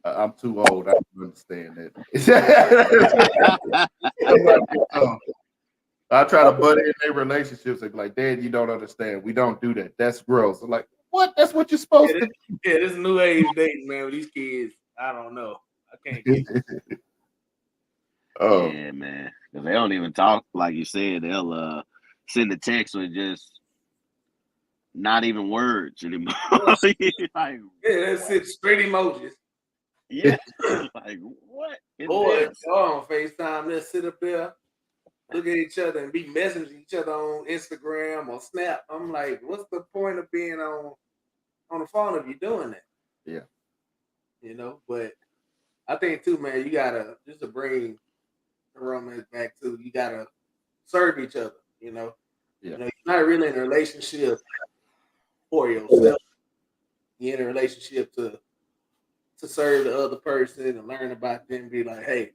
Speaker 1: I'm too old. I don't understand that. I try to butt in their relationships and be like, Dad, you don't understand. We don't do that. That's gross. I'm like, what? That's what you're supposed to do.
Speaker 3: Yeah, this new age dating, man, with these kids. I don't know. I can't get it.
Speaker 1: Oh.
Speaker 4: Yeah, man. Because they don't even talk, like you said. They'll send a text with just not even words anymore. Like,
Speaker 3: yeah, that's it. Straight emojis.
Speaker 4: Yeah. Like, what?
Speaker 3: Boy, y'all on FaceTime, let's sit up there, look at each other, and be messaging each other on Instagram or Snap. I'm like, what's the point of being on the phone if you're doing that?
Speaker 1: Yeah.
Speaker 3: You know, but I think too, man, you gotta just to bring the romance back to, you gotta serve each other. You know, you're not really in a relationship for yourself. You're in a relationship to serve the other person and learn about them. Be like, hey,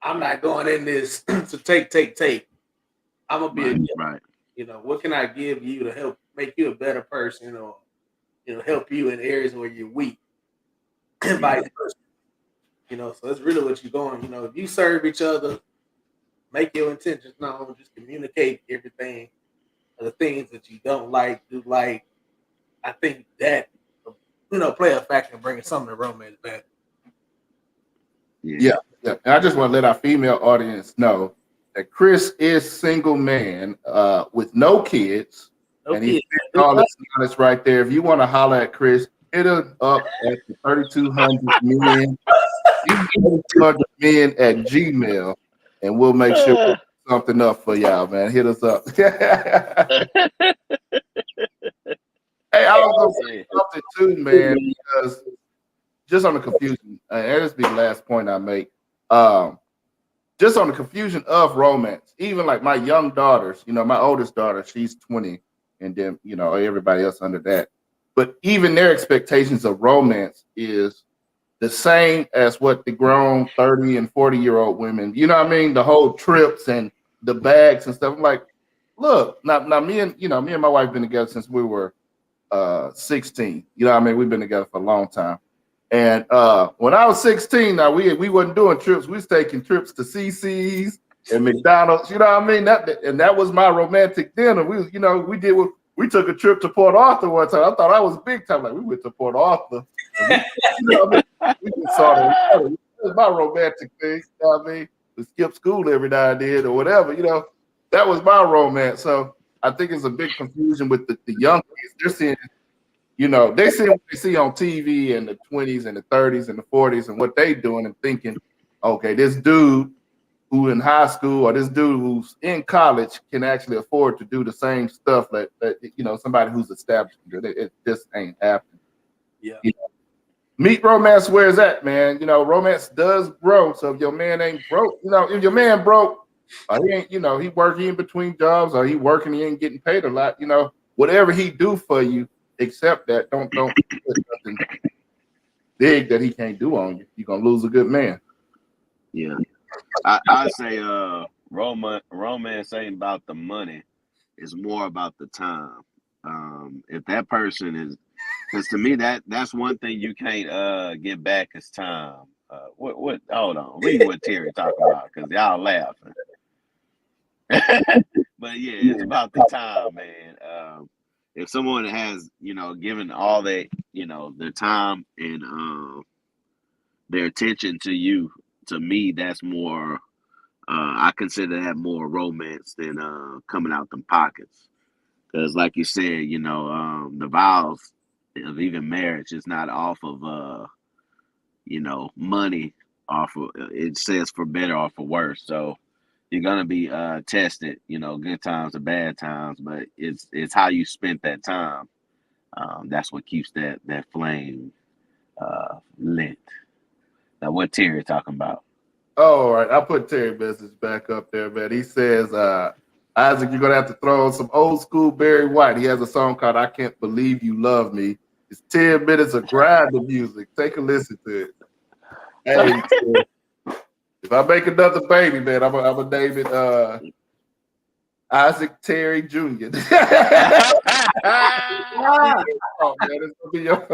Speaker 3: I'm not going in this to take. I'm gonna be
Speaker 4: right.
Speaker 3: You know, what can I give you to help make you a better person, or help you in areas where you're weak, and vice versa. You know, so that's really what you're going. You know, if you serve each other, make your intentions known, just communicate everything, the things that you don't like, do like. I think that play a factor in bringing some of the romance back.
Speaker 1: Yeah. And I just want to let our female audience know that Chris is single man with no kids. And he's all this knowledge right there. If you want to holler at Chris, hit him up at the 3200 men. 3200 men at Gmail, and we'll make sure we put something up for y'all, man. Hit us up. Hey, I was going to say something too, man, because just on the confusion, and this will be the last point I make, just on the confusion of romance, even like my young daughters, my oldest daughter, she's 20, and then, everybody else under that. But even their expectations of romance is the same as what the grown 30 and 40-year-old women, you know what I mean? The whole trips and the bags and stuff. I'm like, look, now me and my wife been together since we were 16. You know what I mean? We've been together for a long time. And when I was 16, now we wasn't doing trips. We was taking trips to CC's and McDonald's. You know what I mean? That was my romantic dinner. We took a trip to Port Arthur one time. I thought I was big time. Like, we went to Port Arthur. We just saw that. It was my romantic thing. You know what I mean? We skip school every now and then or whatever. That was my romance. So I think it's a big confusion with the young kids. They're seeing, you know, they see what they see on TV in the 20s and the 30s and the 40s and what they doing and thinking, okay, this dude who in high school or this dude who's in college can actually afford to do the same stuff that you know, somebody who's established. It just ain't happening.
Speaker 3: Yeah.
Speaker 1: You know, meet romance where is that, man? You know, romance does grow. So if your man ain't broke, you know, if your man broke, he ain't, you know, he working in between jobs or he working, he ain't getting paid a lot, you know, whatever he do for you, accept that. Don't put something big that he can't do on you. You're gonna lose a good man.
Speaker 4: Yeah. I say romance ain't about the money. It's more about the time. If that person is, because to me that's one thing you can't get back is time. What hold on, read what Terry talking about, because y'all laughing. But yeah, it's about the time, man. If someone has, you know, given all that, you know, their time and their attention to you, to me, that's more. I consider that more romance than coming out them pockets. Because, like you said, you know, the vows of even marriage is not off of you know, money. Off of it says for better or for worse. So you're gonna be tested, you know, good times or bad times, but it's how you spent that time. That's what keeps that flame lit. Now, what Terry talking about?
Speaker 1: Oh, all right. I put Terry message back up there, man. He says, Isaac, you're gonna have to throw on some old school Barry White. He has a song called "I Can't Believe You Love Me." It's 10 minutes of grinding music. Take a listen to it. Hey, if I make another baby, man, I'm gonna name it Isaac Terry Jr. Oh, man, it's gonna be your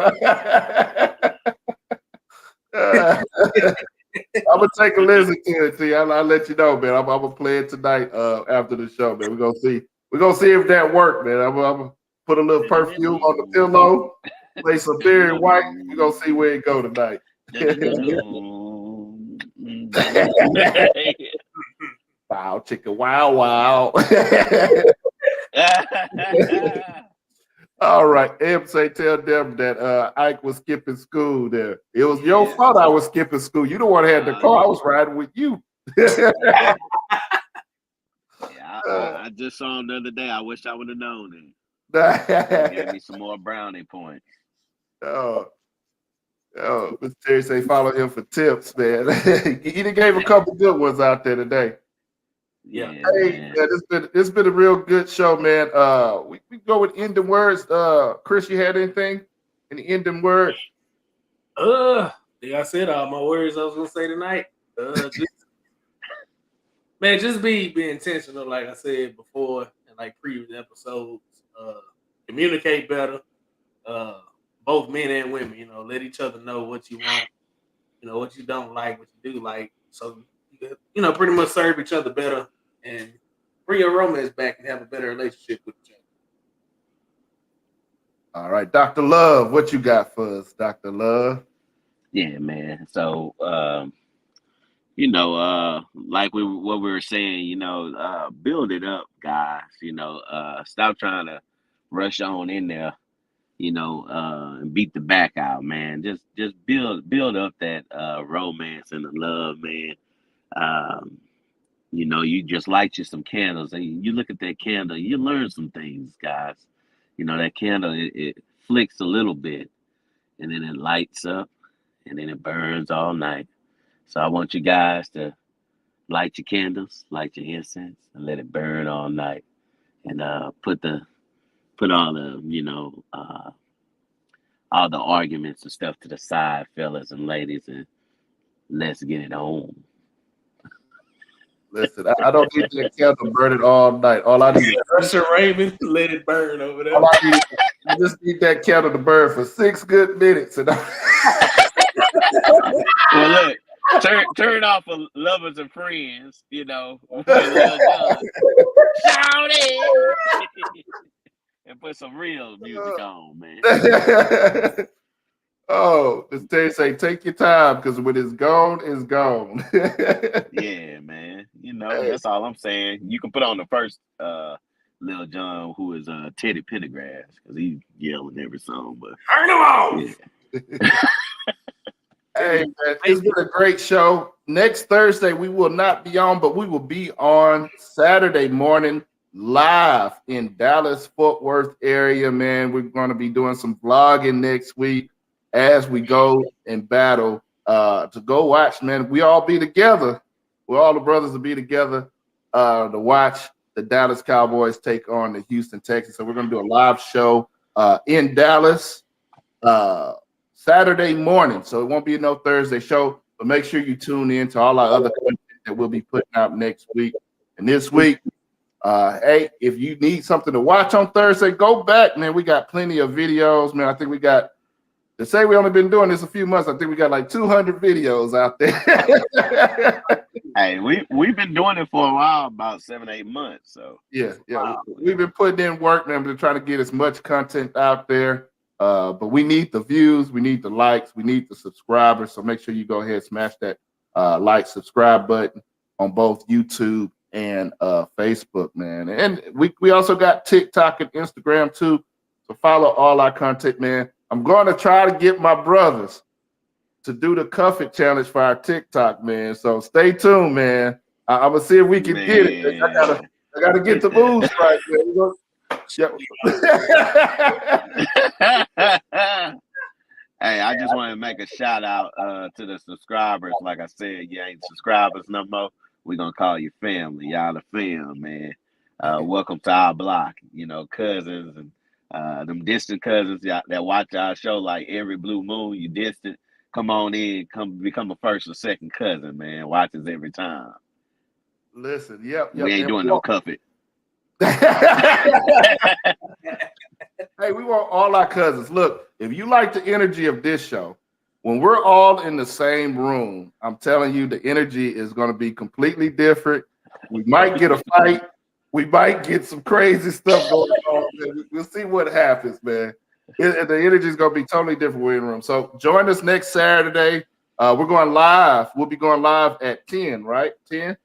Speaker 1: I'm gonna take a listen to it. See, I'll let you know, man. I'm gonna play it tonight after the show, man. We're gonna see. We're gonna see if that worked, man. I'm gonna put a little perfume on the pillow, play some Barry White. We're gonna see where it go tonight. Wow, chicken, wow, wow. All right, M say tell them that Ike was skipping school there. It was your fault I was skipping school. You the one who had the car. I was riding with you.
Speaker 4: Yeah, I just saw him the other day. I wish I would have known him. Gave me some more brownie points.
Speaker 1: Oh, Mr. Terry say follow him for tips, man. He done gave a couple good ones out there today.
Speaker 3: Yeah.
Speaker 1: Hey, yeah, it's been a real good show, man. We go with ending words. Chris, you had anything? Any ending words?
Speaker 3: Like I said, all my words I was gonna say tonight. Just be intentional, like I said before, and like previous episodes. Communicate better. Both men and women, you know, let each other know what you want, you know, what you don't like, what you do like, so you can, you know, pretty much serve each other better and bring your romance back and have a better relationship with each other.
Speaker 1: All right, Dr. Love, what you got for us, Dr. Love?
Speaker 4: Yeah, man. So you know, like what we were saying, you know, build it up, guys. You know, stop trying to rush on in there, you know, and beat the back out, man. Just build up that romance and the love, man. You know, you just light you some candles and you look at that candle, you learn some things, guys. You know, that candle it flicks a little bit and then it lights up and then it burns all night. So I want you guys to light your candles, light your incense, and let it burn all night. And put all the, you know, all the arguments and stuff to the side, fellas and ladies, and let's get it on.
Speaker 1: Listen, I don't need that candle burning all night. All I need is
Speaker 3: Usher Raymond, let it burn over there.
Speaker 1: I just need that candle to burn for 6 good minutes. And
Speaker 4: Well, look, turn off of Lovers and Friends, you know, when well done. Shout it! And put some real music on, man.
Speaker 1: Oh, Mr. Terry say, take your time because when it's gone, it's gone.
Speaker 4: Yeah, man. You know, that's all I'm saying. You can put on the first Lil Jon, who is Teddy Pendergrass, because he yelling every song. But
Speaker 3: Turn them off.
Speaker 4: yeah.
Speaker 1: Hey, man, it's been a great show. Next Thursday, we will not be on, but we will be on Saturday morning live in Dallas, Fort Worth area, man. We're going to be doing some vlogging next week as we go and battle to go watch, man. We all be together. We're all the brothers will be together to watch the Dallas Cowboys take on the Houston Texans. So we're going to do a live show in Dallas Saturday morning. So it won't be no Thursday show, but make sure you tune in to all our other content that we'll be putting out next week. And this week, hey, if you need something to watch on Thursday, go back, man. We got plenty of videos, man. I think we got, to say we only been doing this a few months, I think we got like 200 videos out there.
Speaker 4: Hey, we've been doing it for a while, about 7-8 months. So
Speaker 1: yeah. Wow. We've been putting in work, man. We're trying to get as much content out there. But we need the views, we need the likes, we need the subscribers. So make sure you go ahead and smash that like, subscribe button on both YouTube and Facebook, man. And we also got TikTok and Instagram too. So follow all our content, man. I'm going to try to get my brothers to do the Cuff It challenge for our TikTok, man. So stay tuned, man. I'm gonna see if we can get it. I gotta get the moves right, man.
Speaker 4: Hey, I just want to make a shout out to the subscribers. Like I said, you ain't subscribers no more. We're gonna call you family. Y'all the fam, man. Welcome to our block. You know, cousins and them distant cousins that watch our show like every blue moon. You distant, come on in, come become a first or second cousin, man. Watch us every time.
Speaker 1: Listen, yep.
Speaker 4: We ain't doing no Cuff It.
Speaker 1: Hey, we want all our cousins. Look, if you like the energy of this show, when we're all in the same room, I'm telling you, the energy is going to be completely different. We might get a fight. We might get some crazy stuff going on. Man. We'll see what happens, man. The energy is going to be totally different. We're in the room. So join us next Saturday. We're going live. We'll be going live at 10, right? 10?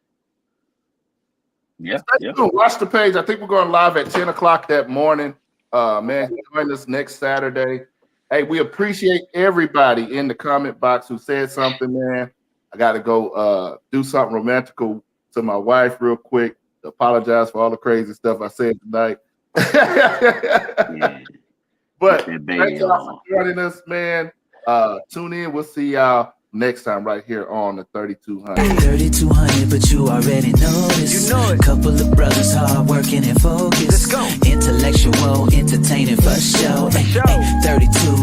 Speaker 4: Yeah.
Speaker 1: Watch the page. I think we're going live at 10 o'clock that morning. Man, join us next Saturday. Hey, we appreciate everybody in the comment box who said something, man. I got to go do something romantical to my wife real quick to apologize for all the crazy stuff I said tonight.
Speaker 4: Yeah.
Speaker 1: But thank y'all for joining us, man. Tune in. We'll see y'all next time right here on the 3200.
Speaker 2: 3200, but you already know this. You know it. Couple of brothers hard working and focused. Let's go. Intellectual, entertaining for show. 32